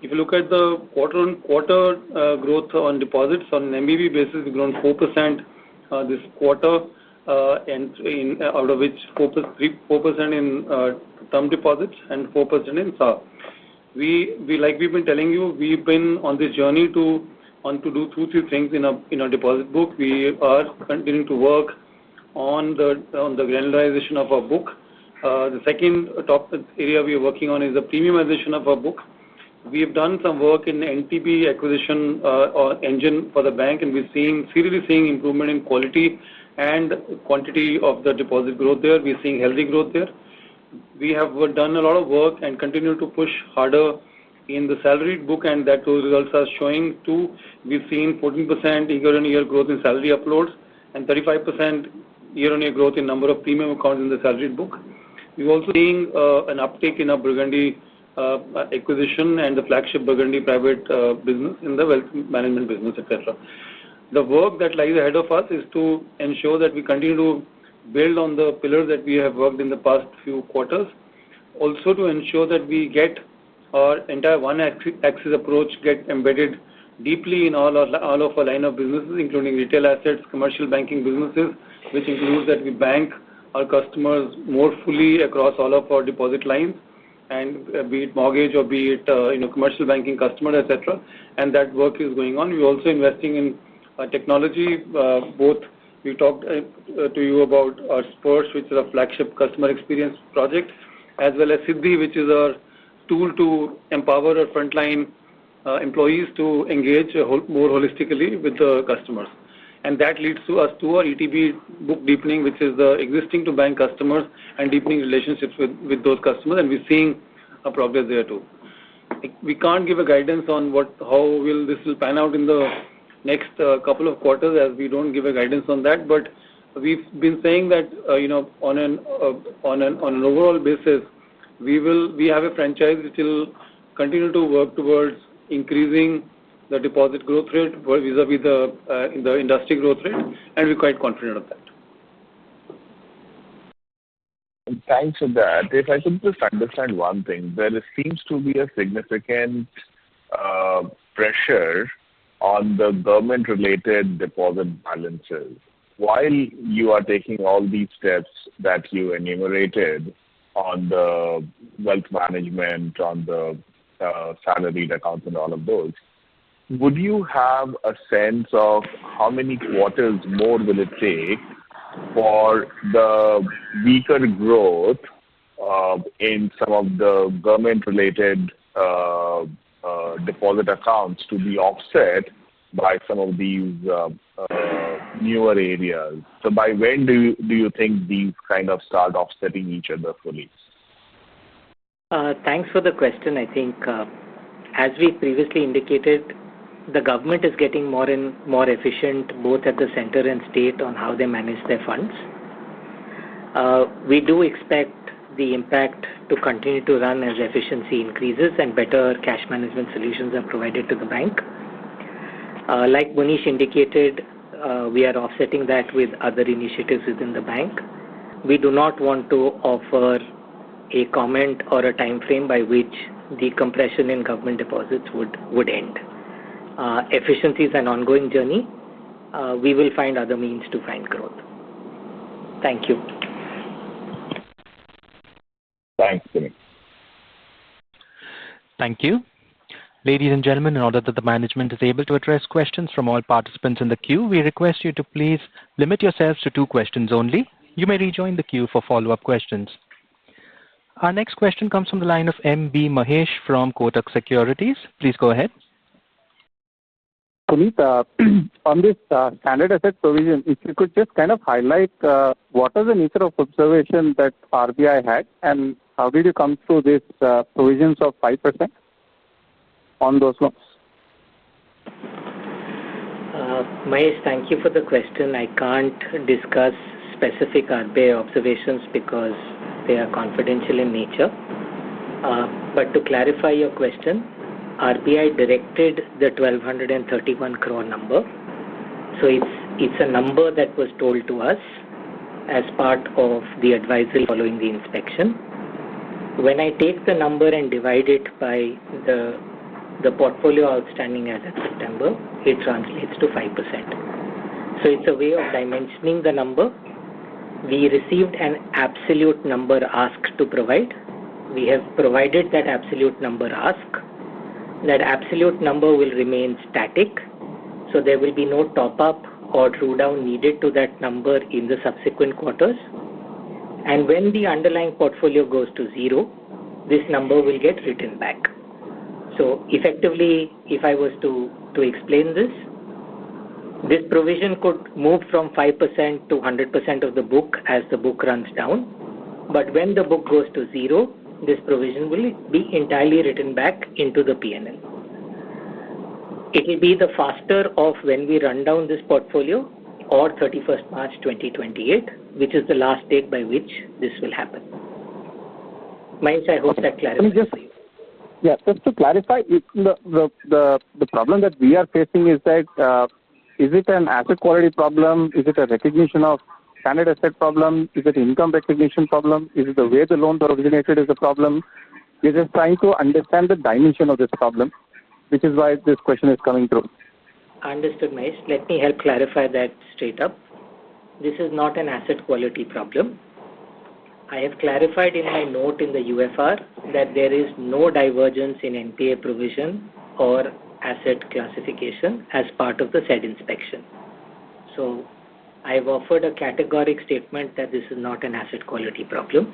If you look at the quarter-on-quarter growth on deposits, on an MBB basis, we've grown 4% this quarter, and out of which 4% in term deposits and 4% in SA. Like we've been telling you, we've been on this journey to do two, three things in our deposit book. We are continuing to work on the granularization of our book. The second top area we are working on is the premiumization of our book. We have done some work in NTB acquisition engine for the bank, and we're seriously seeing improvement in quality and quantity of the deposit growth there. We're seeing healthy growth there. We have done a lot of work and continue to push harder in the salaried book, and those results are showing too. We've seen 14% year-on-year growth in salary uploads and 35% year-on-year growth in number of premium accounts in the salaried book. We're also seeing an uptick in our Burgundy acquisition and the flagship Burgundy private business in the wealth management business, etc. The work that lies ahead of us is to ensure that we continue to build on the pillars that we have worked in the past few quarters. Also to ensure that we get our entire one axis approach get embedded deeply in all of our line of businesses, including retail assets, commercial banking businesses, which includes that we bank our customers more fully across all of our deposit lines, and be it mortgage or be it commercial banking customer, etc. And that work is going on. We're also investing in technology. Both we talked to you about our Spurs, which is a flagship customer experience project, as well as Siddhi, which is our tool to empower our frontline employees to engage more holistically with the customers. And that leads to us to our ETB book deepening, which is the existing to bank customers and deepening relationships with those customers. And we're seeing a progress there too. We can't give a guidance on how this will pan out in the next couple of quarters, as we don't give a guidance on that. But we've been saying that on an overall basis, we have a franchise which will continue to work towards increasing the deposit growth rate vis-a-vis the industry growth rate, and we're quite confident of that. Thanks for that. If I could just understand one thing, there seems to be a significant pressure on the government-related deposit balances. While you are taking all these steps that you enumerated on the wealth management, on the salaried accounts and all of those, would you have a sense of how many quarters more will it take for the weaker growth in some of the government-related deposit accounts to be offset by some of these newer areas? So by when do you think these kind of start offsetting each other fully? Thanks for the question. I think, as we previously indicated, the government is getting more and more efficient, both at the center and state, on how they manage their funds. We do expect the impact to continue to run as efficiency increases and better cash management solutions are provided to the bank. Like Munish indicated, we are offsetting that with other initiatives within the bank. We do not want to offer a comment or a time frame by which the compression in government deposits would end. Efficiency is an ongoing journey. We will find other means to find growth. Thank you. Thanks, Puneet. Thank you. Ladies and gentlemen, in order that the management is able to address questions from all participants in the queue, we request you to please limit yourselves to 2 questions only. You may rejoin the queue for follow-up questions. Our next question comes from the line of M.B. Mahesh from Kotak Securities. Please go ahead. Puneet, on this standard asset provision, if you could just kind of highlight what is the nature of observation that RBI had, and how did you come through this provisions of 5% on those loans? Mahesh, thank you for the question. I can't discuss specific RBI observations because they are confidential in nature. But to clarify your question, RBI directed the 1,231 crore number. So it's a number that was told to us as part of the advisory following the inspection. When I take the number and divide it by the the portfolio outstanding as of September, it translates to 5%. So it's a way of dimensioning the number. We received an absolute number asked to provide. We have provided that absolute number ask. That absolute number will remain static. So there will be no top-up or true-down needed to that number in the subsequent quarters. And when the underlying portfolio goes to zero, this number will get written back. So effectively, if I was to explain this provision could move from 5% to 100% of the book as the book runs down. But when the book goes to zero, this provision will be entirely written back into the P&L. It will be the faster of when we run down this portfolio or 31st March 2028, which is the last date by which this will happen. Mahesh, I hope that clarifies for you. Yeah, just to clarify, the problem that we are facing is that is it an asset quality problem? Is it a recognition of standard asset problem? Is it income recognition problem? Is it the way the loans are originated is a problem? We're just trying to understand the dimension of this problem, which is why this question is coming through. Understood, Mahesh. Let me help clarify that straight up. This is not an asset quality problem. I have clarified in my note in the UFR that there is no divergence in NPA provision or asset classification as part of the said inspection. So I have offered a categoric statement that this is not an asset quality problem.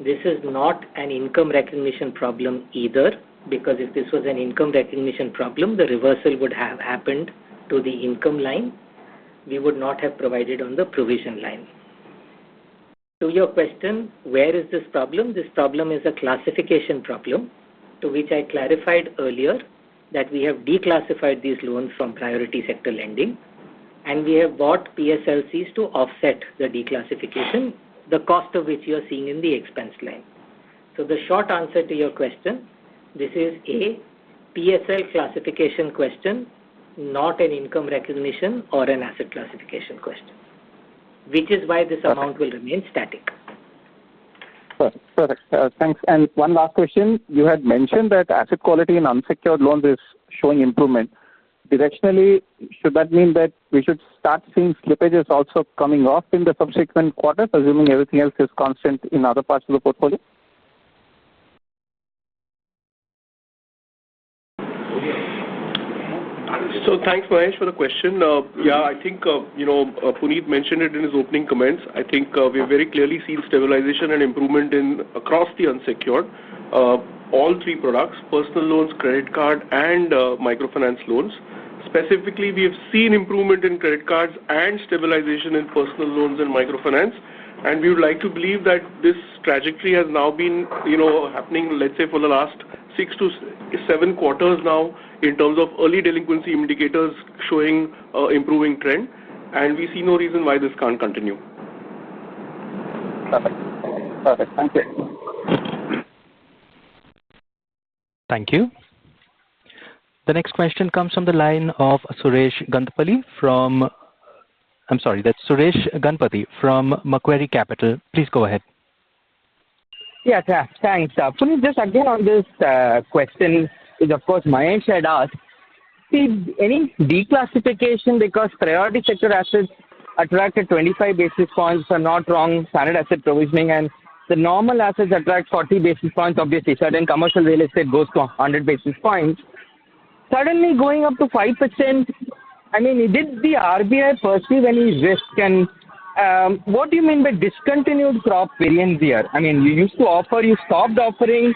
This is not an income recognition problem either, because if this was an income recognition problem, the reversal would have happened to the income line. We would not have provided on the provision line. To your question, where is this problem? This problem is a classification problem, to which I clarified earlier that we have declassified these loans from priority sector lending, and we have bought PSLCs to offset the declassification, the cost of which you are seeing in the expense line. So the short answer to your question, this is a PSL classification question, not an income recognition or an asset classification question, which is why this amount will remain static. Perfect. Thanks. And one last question. You had mentioned that asset quality in unsecured loans is showing improvement. Directionally, should that mean that we should start seeing slippages also coming off in the subsequent quarters, assuming everything else is constant in other parts of the portfolio? So thanks, Mahesh, for the question. I think, Puneet mentioned it in his opening comments. I think we've very clearly seen stabilization and improvement across the unsecured, all three products, personal loans, credit card, and microfinance loans. Specifically, we have seen improvement in credit cards and stabilization in personal loans and microfinance. And we would like to believe that this trajectory has now been, happening, let's say, for the last 6 to 7 quarters now in terms of early delinquency indicators showing improving trend. And we see no reason why this can't continue. Perfect. Thank you. Thank you. The next question comes from the line of Suresh Ganapathy from Macquarie Capital. Please go ahead. Yes, thanks. Puneet, just again on this question, which of course Mahesh had asked, see any declassification because priority sector assets attracted 25 basis points, if I'm not wrong, standard asset provisioning, and the normal assets attract 40 basis points. Obviously, certain commercial real estate goes to 100 basis points. Suddenly going up to 5%, I mean, did the RBI perceive any risk? And what do you mean by discontinued crop variance here? I mean, you used to offer, you stopped offering.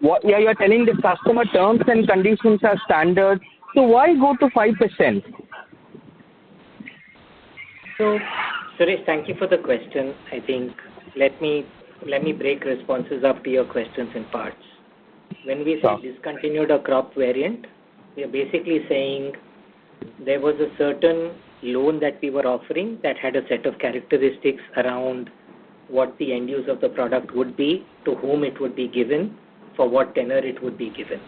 You're telling the customer terms and conditions are standard. So why go to 5%? So, Suresh, thank you for the question. I think let me break responses up to your questions in parts. When we say discontinued a crop variant, we are basically saying there was a certain loan that we were offering that had a set of characteristics around what the end use of the product would be, to whom it would be given, for what tenor it would be given.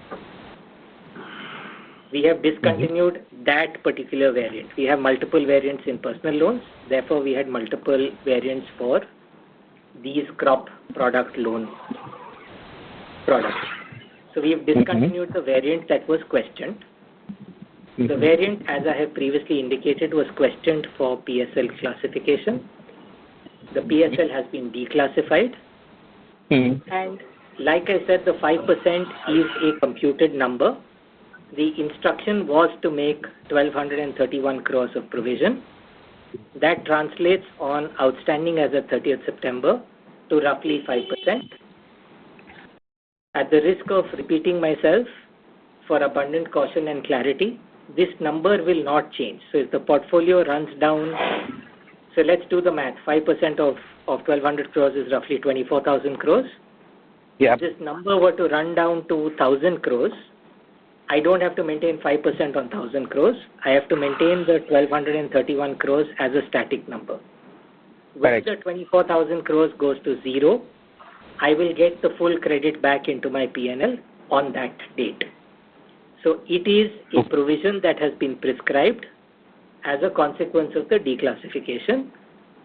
We have discontinued that particular variant. We have multiple variants in personal loans. Therefore, we had multiple variants for these crop product loan products. So we have discontinued the variant that was questioned. The variant, as I have previously indicated, was questioned for PSL classification. The PSL has been declassified. And like I said, the 5% is a computed number. The instruction was to make 1,231 crores of provision. That translates on outstanding as of 30th September to roughly 5%. At the risk of repeating myself, for abundant caution and clarity, this number will not change. So if the portfolio runs down, so let's do the math. 5% of 1,200 crores is roughly 24,000 crores. Yeah. If this number were to run down to 1,000 crores, I don't have to maintain 5% on 1,000 crores. I have to maintain the 1,231 crores as a static number. When the 24,000 crores goes to zero, I will get the full credit back into my P&L on that date. So it is a provision that has been prescribed as a consequence of the declassification.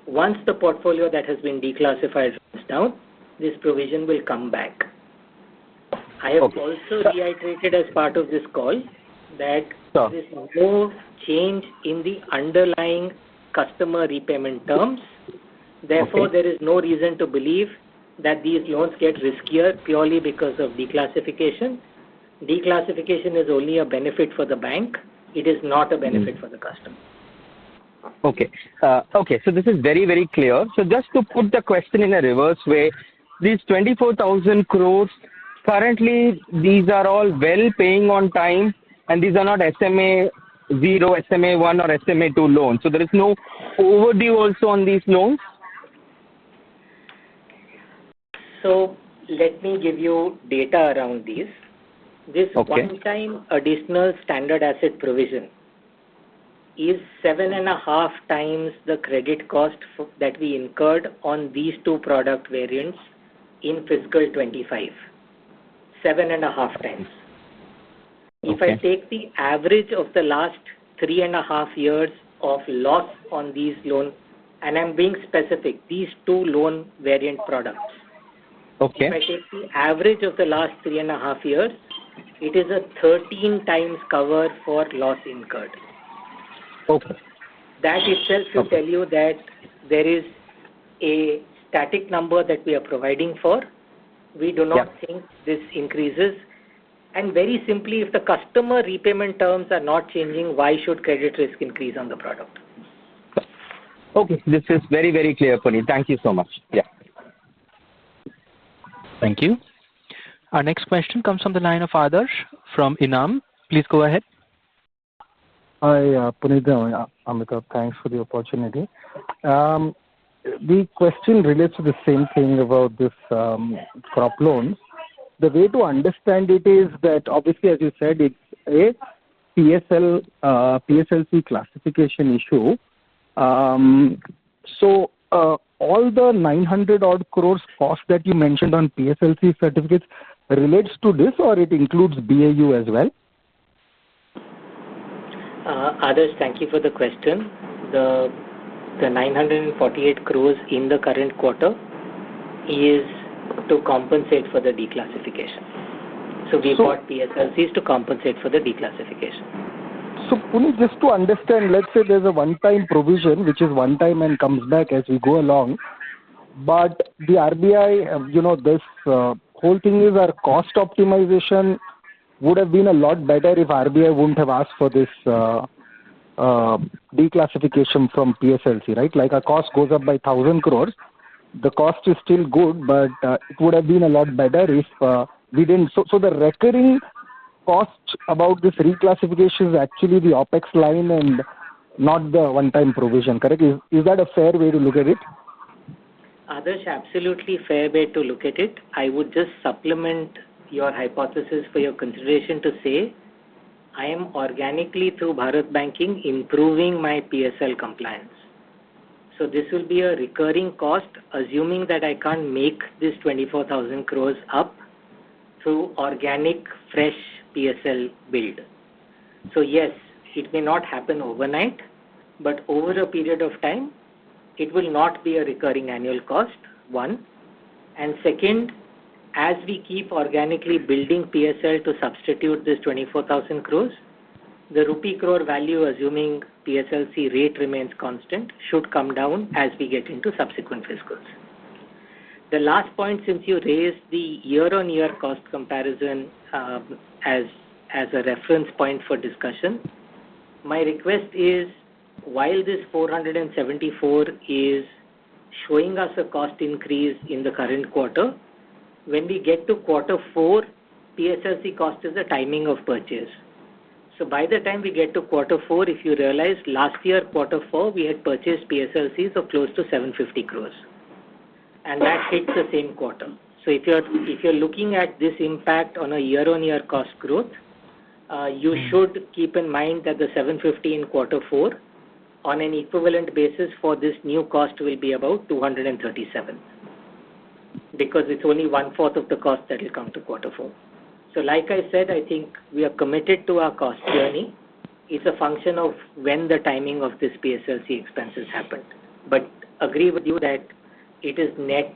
Once the portfolio that has been declassified runs down, this provision will come back. I have also reiterated as part of this call that there is no change in the underlying customer repayment terms. Therefore, there is no reason to believe that these loans get riskier purely because of declassification. Declassification is only a benefit for the bank. It is not a benefit for the customer. Okay. So this is very, very clear. So just to put the question in a reverse way, these 24,000 crores, currently these are all well paying on time, and these are not SMA 0, SMA 1 or SMA 2 loans. So there is no overdue also on these loans? So let me give you data around these. This one-time additional standard asset provision is 7.5 times the credit cost that we incurred on these two product variants in fiscal 25. 7.5 times. If I take the average of the last 3.5 years of loss on these loans, and I'm being specific, these two loan variant products. If I take the average of the last 3.5 years, it is a 13 times cover for loss incurred. That itself will tell you that there is a static number that we are providing for. We do not think this increases. And very simply, if the customer repayment terms are not changing, why should credit risk increase on the product? Okay, this is very, very clear, Puneet. Thank you so much. Yeah. Thank you. Our next question comes from the line of Adarsh from Inam. Please go ahead. Hi, Puneet, Amitabh, thanks for the opportunity. The question relates to the same thing about this crop loans. The way to understand it is that obviously, as you said, it's a PSLC classification issue. So all the 900 odd crores cost that you mentioned on PSLC certificates relates to this, or it includes BAU as well? Adarsh, thank you for the question. The 948 crores in the current quarter is to compensate for the declassification. So we bought PSLCs to compensate for the declassification. So Puneet, just to understand, let's say there's a one-time provision which is one time and comes back as we go along, but the RBI, this whole thing is our cost optimization would have been a lot better if RBI wouldn't have asked for this declassification from PSLC, right? Like our cost goes up by 1,000 crores. The cost is still good, but it would have been a lot better if we didn't. So the recurring cost about this reclassification is actually the OPEX line and not the one-time provision, correct? Is that a fair way to look at it? Adarsh, absolutely fair way to look at it. I would just supplement your hypothesis for your consideration to say, I am organically through Bharat Banking improving my PSL compliance. So this will be a recurring cost, assuming that I can't make this 24,000 crores up through organic, fresh PSL build. So yes, it may not happen overnight, but over a period of time, it will not be a recurring annual cost, one. And second, as we keep organically building PSL to substitute this 24,000 crores, the rupee crore value, assuming PSLC rate remains constant, should come down as we get into subsequent fiscals. The last point, since you raised the year-on-year cost comparison as a reference point for discussion, my request is, while this 474 is showing us a cost increase in the current quarter, when we get to quarter 4, PSLC cost is the timing of purchase. So by the time we get to quarter 4, if you realize last year, quarter 4, we had purchased PSLCs of close to 750 crores. And that hit the same quarter. So if you're looking at this impact on a year-on-year cost growth, you should keep in mind that the 750 in quarter 4 on an equivalent basis for this new cost will be about 237, because it's only 1/4 of the cost that will come to quarter 4. So like I said, I think we are committed to our cost journey. It's a function of when the timing of this PSLC expenses happened. But agree with you that it is net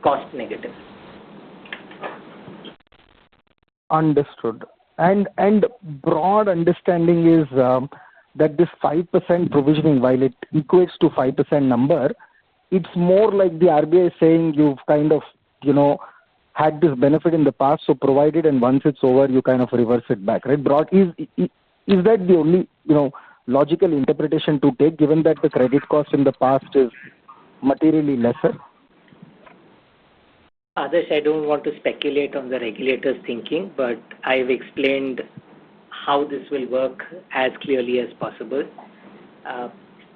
cost negative. Understood. And broad understanding is that this 5% provisioning, while it equates to 5% number, it's more like the RBI saying you've kind of, had this benefit in the past, so provided, and once it's over, you kind of reverse it back, right? Broad, is that the only, logical interpretation to take, given that the credit cost in the past is materially lesser? Others, I don't want to speculate on the regulator's thinking, but I've explained how this will work as clearly as possible.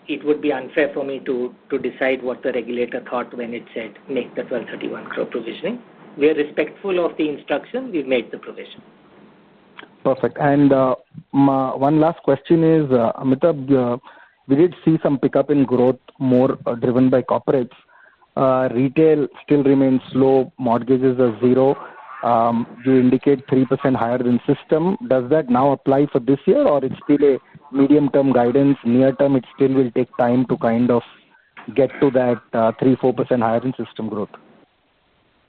It would be unfair for me to decide what the regulator thought when it said make the 1231 crore provisioning. We are respectful of the instruction. We've made the provision. Perfect. And one last question is, Amitabh, we did see some pickup in growth more driven by corporates. Retail still remains slow. Mortgages are 0. You indicate 3% higher than system. Does that now apply for this year, or it's still a medium-term guidance? Near-term, it still will take time to kind of get to that 3-4% higher than system growth?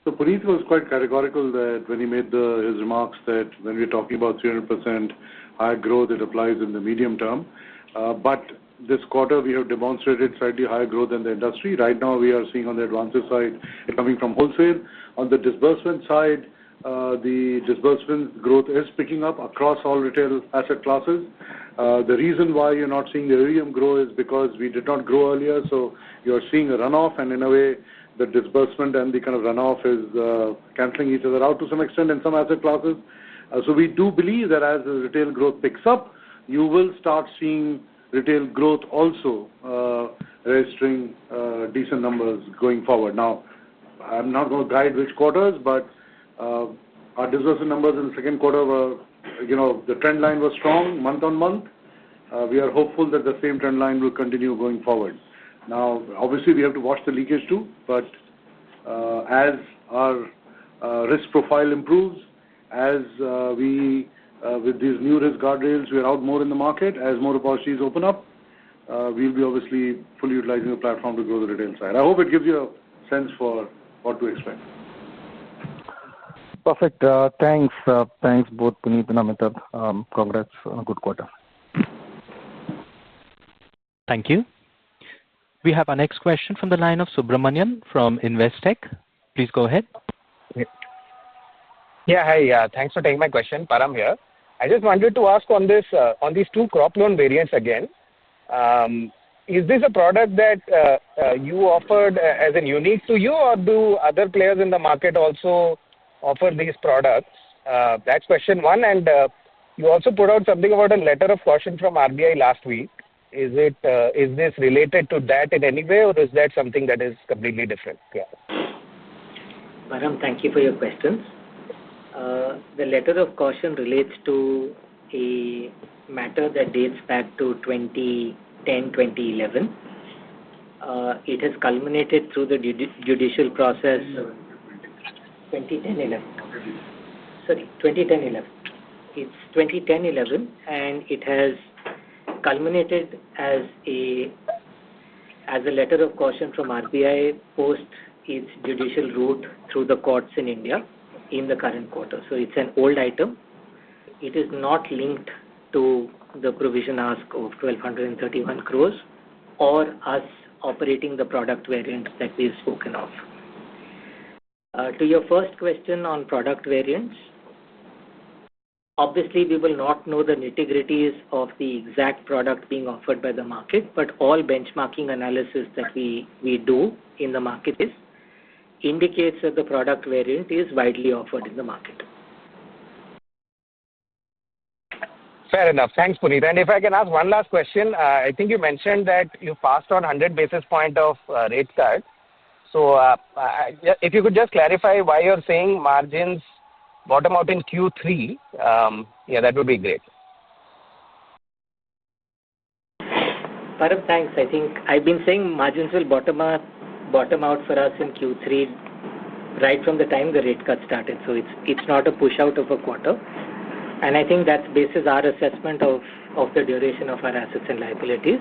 So Puneet was quite categorical that when he made his remarks that when we're talking about 300% higher growth, it applies in the medium term. But this quarter, we have demonstrated slightly higher growth than the industry. Right now, we are seeing on the advances side coming from wholesale. On the disbursement side, the disbursement growth is picking up across all retail asset classes. The reason why you're not seeing the AUM grow is because we did not grow earlier, so you're seeing a runoff, and in a way, the disbursement and the kind of runoff is cancelling each other out to some extent in some asset classes. So we do believe that as the retail growth picks up, you will start seeing retail growth also registering decent numbers going forward. Now, I'm not going to guide which quarters, but our disbursement numbers in the second quarter were, the trend line was strong month on month. We are hopeful that the same trend line will continue going forward. Now, obviously, we have to watch the leakage too, but as our risk profile improves, as with these new risk guardrails, we are out more in the market. As more opportunities open up, we'll be obviously fully utilizing the platform to grow the retail side. I hope it gives you a sense for what to expect. Perfect. Thanks. Thanks both Puneet and Amitabh. Congrats on a good quarter. Thank you. We have our next question from the line of Subramanian from Investec. Please go ahead. Yeah, hi. Thanks for taking my question. Param here. I just wanted to ask on these two crop loan variants again. Is this a product that you offered as in unique to you, or do other players in the market also offer these products? That's question one. And you also put out something about a letter of caution from RBI last week. Is this related to that in any way, or is that something that is completely different? Yeah. Param, thank you for your questions. The letter of caution relates to a matter that dates back to 2010-2011. It has culminated through the judicial process. 2010-11. Sorry, 2010-11. It's 2010-11, and it has culminated as a letter of caution from RBI post its judicial route through the courts in India in the current quarter. So it's an old item. It is not linked to the provision ask of 1,231 crores or us operating the product variants that we've spoken of. To your first question on product variants, obviously we will not know the nitty-gritties of the exact product being offered by the market, but all benchmarking analysis that we do in the market indicates that the product variant is widely offered in the market. Fair enough. Thanks, Puneet. And if I can ask one last question, I think you mentioned that you passed on 100 basis points of rate cut. So if you could just clarify why you're saying margins bottom out in Q3, that would be great. Param, thanks. I think I've been saying margins will bottom out for us in Q3 right from the time the rate cut started. So it's not a push out of a quarter. And I think that bases our assessment of the duration of our assets and liabilities.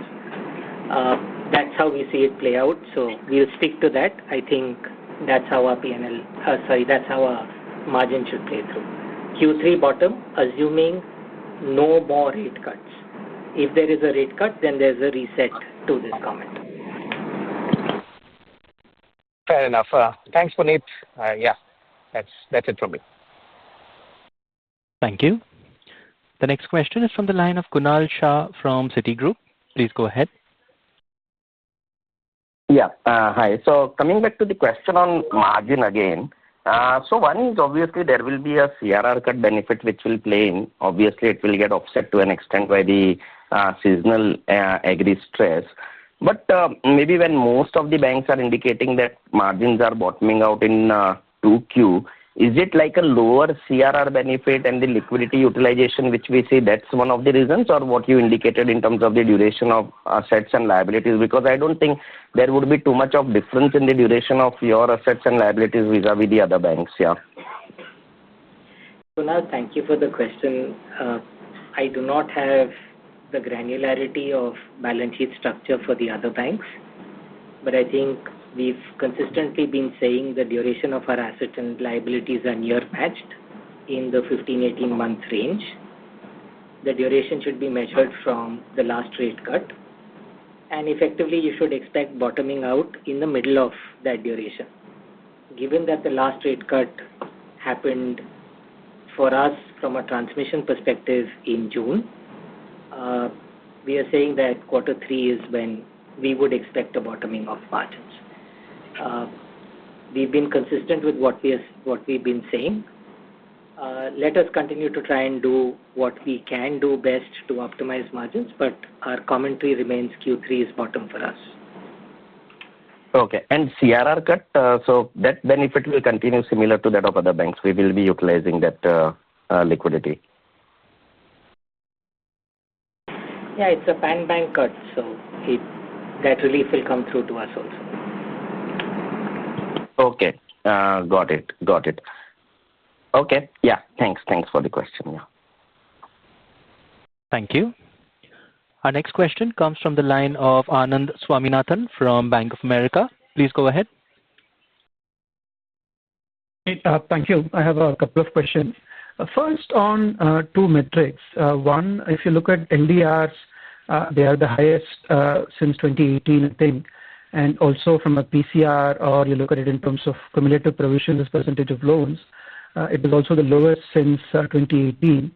That's how we see it play out. So we'll stick to that. I think that's how our that's how our margin should play through. Q3 bottom, assuming no more rate cuts. If there is a rate cut, then there's a reset to this comment. Fair enough. Thanks, Puneet. That's it from me. Thank you. The next question is from the line of Kunal Shah from Citigroup. Please go ahead. Yeah. Hi. So coming back to the question on margin again. So one is obviously there will be a CRR cut benefit which will play in. Obviously, it will get offset to an extent by the seasonal agri stress. But maybe when most of the banks are indicating that margins are bottoming out in 2Q, is it like a lower CRR benefit and the liquidity utilization which we see, that's one of the reasons, or what you indicated in terms of the duration of assets and liabilities? Because I don't think there would be too much of difference in the duration of your assets and liabilities vis-a-vis the other banks. Yeah. Kunal, thank you for the question. I do not have the granularity of balance sheet structure for the other banks, but I think we've consistently been saying the duration of our assets and liabilities are near matched in the 15-18 month range. The duration should be measured from the last rate cut, and effectively you should expect bottoming out in the middle of that duration. Given that the last rate cut happened for us from a transmission perspective in June, we are saying that Q3 is when we would expect a bottoming of margins. We've been consistent with what we've been saying. Let us continue to try and do what we can do best to optimize margins, but our commentary remains Q3 is bottom for us. Okay. And CRR cut, so that benefit will continue similar to that of other banks. We will be utilizing that liquidity. Yeah, it's a pan bank cut, so that relief will come through to us also. Okay. Got it. Okay. Yeah. Thanks for the question. Yeah. Thank you. Our next question comes from the line of Anand Swaminathan from Bank of America. Please go ahead. Thank you. I have a couple of questions. First, on two metrics. One, if you look at LDRs, they are the highest since 2018, I think. And also from a PCR, or you look at it in terms of cumulative provisions as percentage of loans, it is also the lowest since 2018.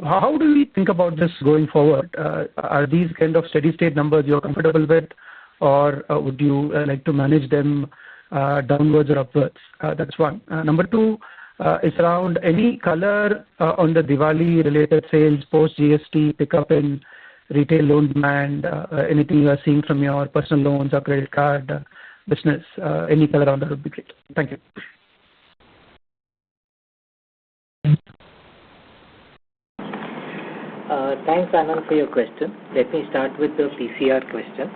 How do we think about this going forward? Are these kind of steady state numbers you're comfortable with, or would you like to manage them downwards or upwards? That's one. Number two is around any color on the Diwali-related sales, post-GST, pickup in retail loan demand, anything you are seeing from your personal loans or credit card business, any color on that would be great. Thank you. Thanks, Anand, for your question. Let me start with the PCR question.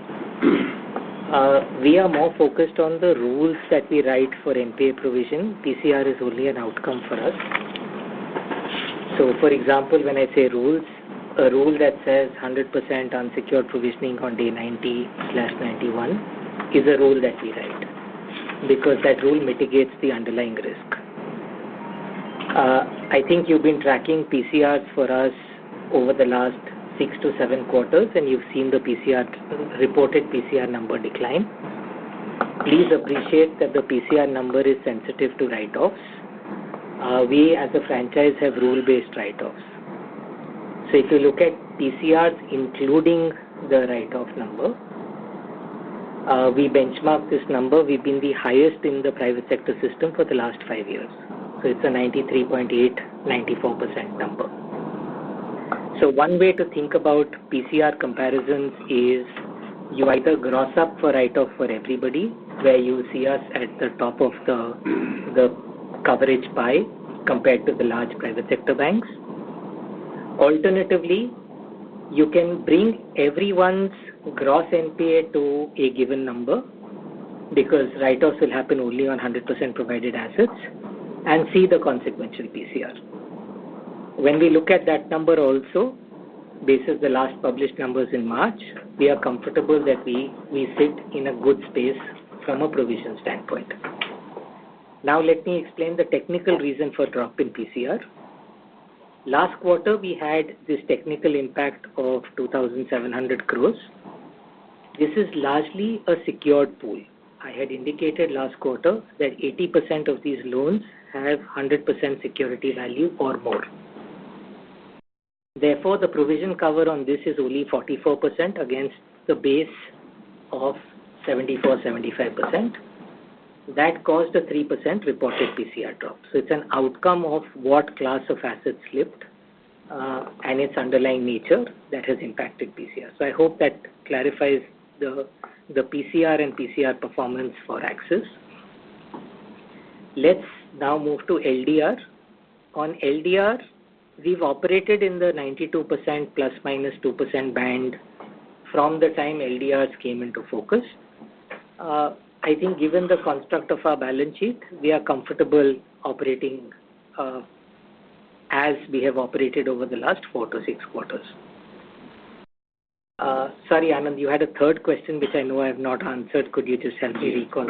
We are more focused on the rules that we write for NPA provision. PCR is only an outcome for us. So, for example, when I say rules, a rule that says 100% unsecured provisioning on day 90/91 is a rule that we write. because that rule mitigates the underlying risk. I think you've been tracking PCRs for us over the last 6 to 7 quarters, and you've seen the reported PCR number decline. Please appreciate that the PCR number is sensitive to write-offs. We, as a franchise, have rule-based write-offs. So if you look at PCRs, including the write-off number, we benchmark this number. We've been the highest in the private sector system for the last 5 years. So it's a 93.8, 94% number. So one way to think about PCR comparisons is you either gross up for write-off for everybody, where you see us at the top of the coverage pie compared to the large private sector banks. Alternatively, you can bring everyone's gross NPA to a given number, because write-offs will happen only on 100% provided assets, and see the consequential PCR. When we look at that number also, basis the last published numbers in March, we are comfortable that we sit in a good space from a provision standpoint. Now let me explain the technical reason for drop in PCR. Last quarter, we had this technical impact of 2,700 crores. This is largely a secured pool. I had indicated last quarter that 80% of these loans have 100% security value or more. Therefore, the provision cover on this is only 44% against the base of 74-75%. That caused a 3% reported PCR drop. So it's an outcome of what class of assets slipped and its underlying nature that has impacted PCR. So I hope that clarifies the PCR and PCR performance for Axis. Let's now move to LDR. On LDR, we've operated in the 92% plus minus 2% band from the time LDRs came into focus. I think given the construct of our balance sheet, we are comfortable operating as we have operated over the last 4 to 6 quarters. Sorry, Anand, you had a third question which I know I have not answered. Could you just help me recall?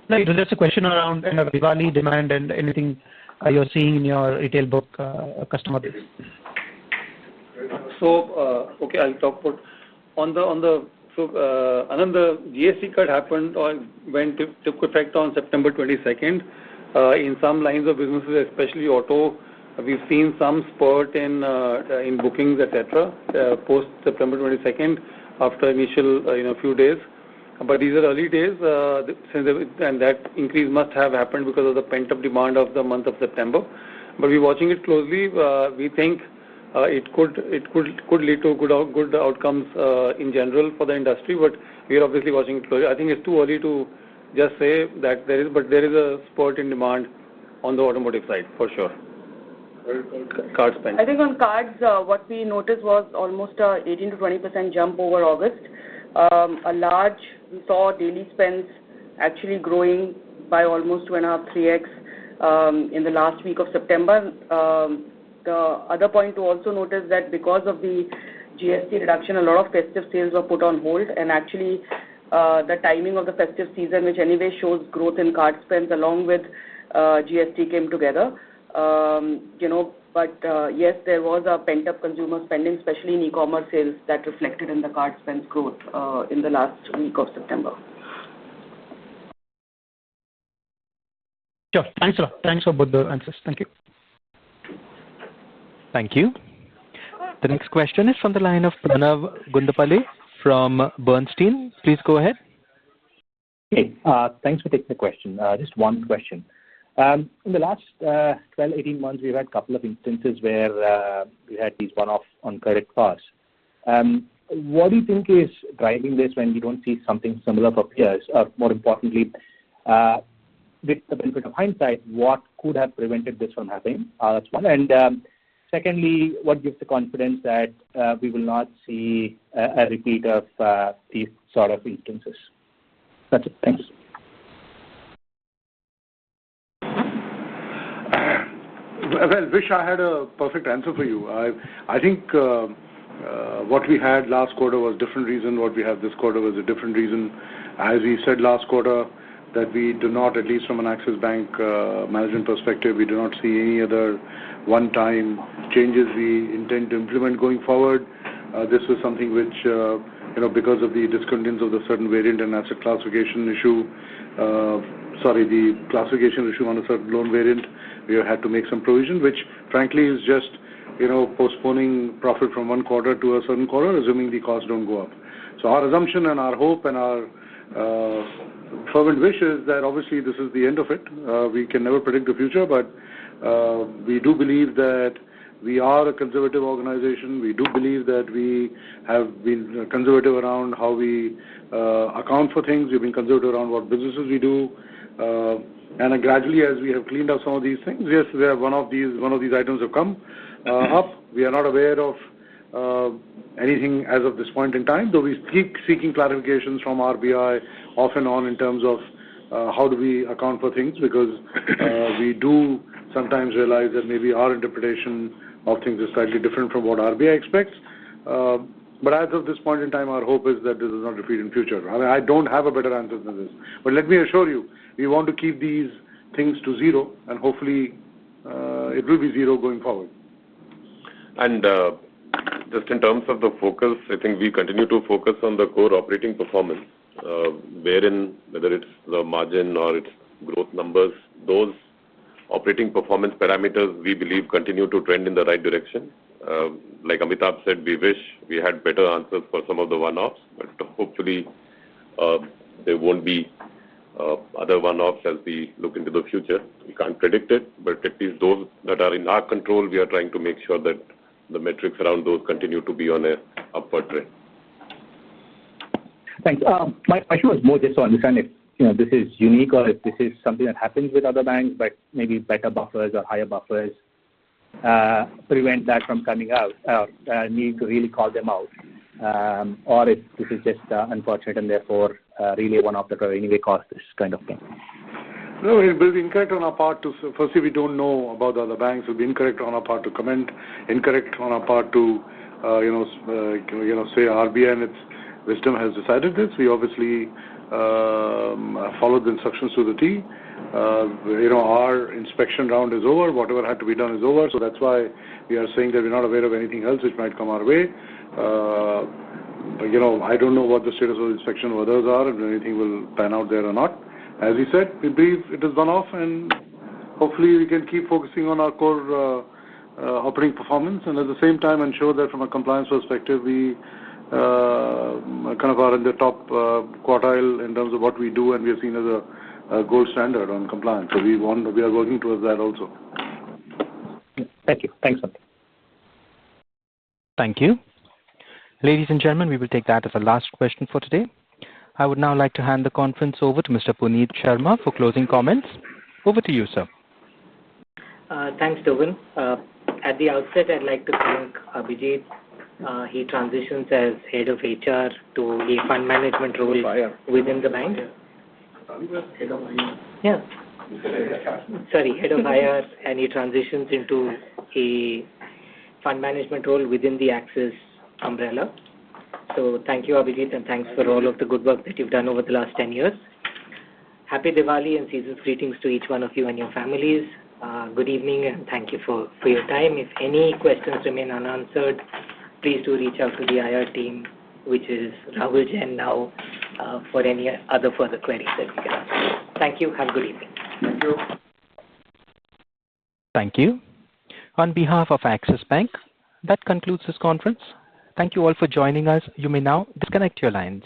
No, it was just a question around Diwali demand and anything you're seeing in your retail book customer base. So, okay, I'll talk about Anand, the GST cut happened or took effect on September 22nd. In some lines of businesses, especially auto, we've seen some spurt in bookings, etc. Post September 22nd, after initial few days. But these are early days, and that increase must have happened because of the pent-up demand of the month of September. But we're watching it closely. We think it could lead to good outcomes in general for the industry, but we are obviously watching it closely. I think it's too early to just say that there is a spurt in demand on the automotive side for sure. Card spend. I think on cards, what we noticed was almost a 18 to 20% jump over August. We saw daily spends actually growing by almost 2.5, 3x in the last week of September. The other point to also notice that because of the GST reduction, a lot of festive sales were put on hold, and actually the timing of the festive season, which anyway shows growth in card spends along with GST, came together. But yes, there was a pent-up consumer spending, especially in e-commerce sales, that reflected in the card spends growth in the last week of September. Sure. Thanks a lot. Thanks for both the answers. Thank you. Thank you. The next question is from the line of Pranav Gundapalli from Bernstein. Please go ahead. Hey, thanks for taking the question. Just one question. In the last 12-18 months, we've had a couple of instances where we had these one-off on credit costs. What do you think is driving this when we don't see something similar for peers? More importantly, with the benefit of hindsight, what could have prevented this from happening? That's one. And secondly, what gives the confidence that we will not see a repeat of these sort of instances? That's it. Thanks. Well, wish I had a perfect answer for you. I think what we had last quarter was a different reason. What we have this quarter was a different reason. As we said last quarter, that we do not, at least from an Axis Bank management perspective, we do not see any other one-time changes we intend to implement going forward. This was something which, because of the discontinuance of the certain variant and asset classification issue, the classification issue on a certain loan variant, we had to make some provision, which frankly is just, postponing profit from one quarter to a certain quarter, assuming the costs don't go up. So our assumption and our hope and our fervent wish is that obviously this is the end of it. We can never predict the future, but we do believe that we are a conservative organization. We do believe that we have been conservative around how we account for things. We've been conservative around what businesses we do. And gradually, as we have cleaned up some of these things, yes, one of these items have come up. We are not aware of anything as of this point in time, though we keep seeking clarifications from RBI off and on in terms of how do we account for things, because we do sometimes realize that maybe our interpretation of things is slightly different from what RBI expects. But as of this point in time, our hope is that this does not repeat in future. I mean, I don't have a better answer than this. But let me assure you, we want to keep these things to zero, and hopefully it will be zero going forward. And just in terms of the focus, I think we continue to focus on the core operating performance, wherein whether it's the margin or its growth numbers, those operating performance parameters we believe continue to trend in the right direction. Like Amitabh said, we wish we had better answers for some of the one-offs, but hopefully there won't be other one-offs as we look into the future. We can't predict it, but at least those that are in our control, we are trying to make sure that the metrics around those continue to be on an upward trend. Thanks. My question was more just to understand if this is unique or if this is something that happens with other banks, but maybe better buffers or higher buffers prevent that from coming out, or need to really call them out, or if this is just unfortunate and therefore really one-off that will anyway cause this kind of thing. No, it will be incorrect on our part to, firstly, we don't know about the other banks. It will be incorrect on our part to comment, incorrect on our part to, say RBI and its wisdom has decided this. We obviously followed the instructions to the T. Our inspection round is over. Whatever had to be done is over. So that's why we are saying that we're not aware of anything else which might come our way. I don't know what the status of the inspection of others are, if anything will pan out there or not. As we said, we believe it is one-off, and hopefully we can keep focusing on our core operating performance, and at the same time ensure that from a compliance perspective, we kind of are in the top quartile in terms of what we do, and we are seen as a gold standard on compliance. So we are working towards that also. Thank you. Thanks, Sandeep. Thank you. Ladies and gentlemen, we will take that as the last question for today. I would now like to hand the conference over to Mr. Puneet Sharma for closing comments. Over to you, sir. Thanks, Dovan. At the outset, I'd like to thank Abhijit. He transitions as head of HR to a fund management role within the bank. Yeah. Sorry, head of IR, and he transitions into a fund management role within the Axis umbrella. So thank you, Abhijit, and thanks for all of the good work that you've done over the last 10 years. Happy Diwali and season's greetings to each one of you and your families. Good evening, and thank you for your time. If any questions remain unanswered, please do reach out to the IR team, which is Rahul Jain now, for any other further queries that we can answer. Thank you. Have a good evening. Thank you. Thank you. On behalf of Axis Bank, that concludes this conference. Thank you all for joining us. You may now disconnect your lines.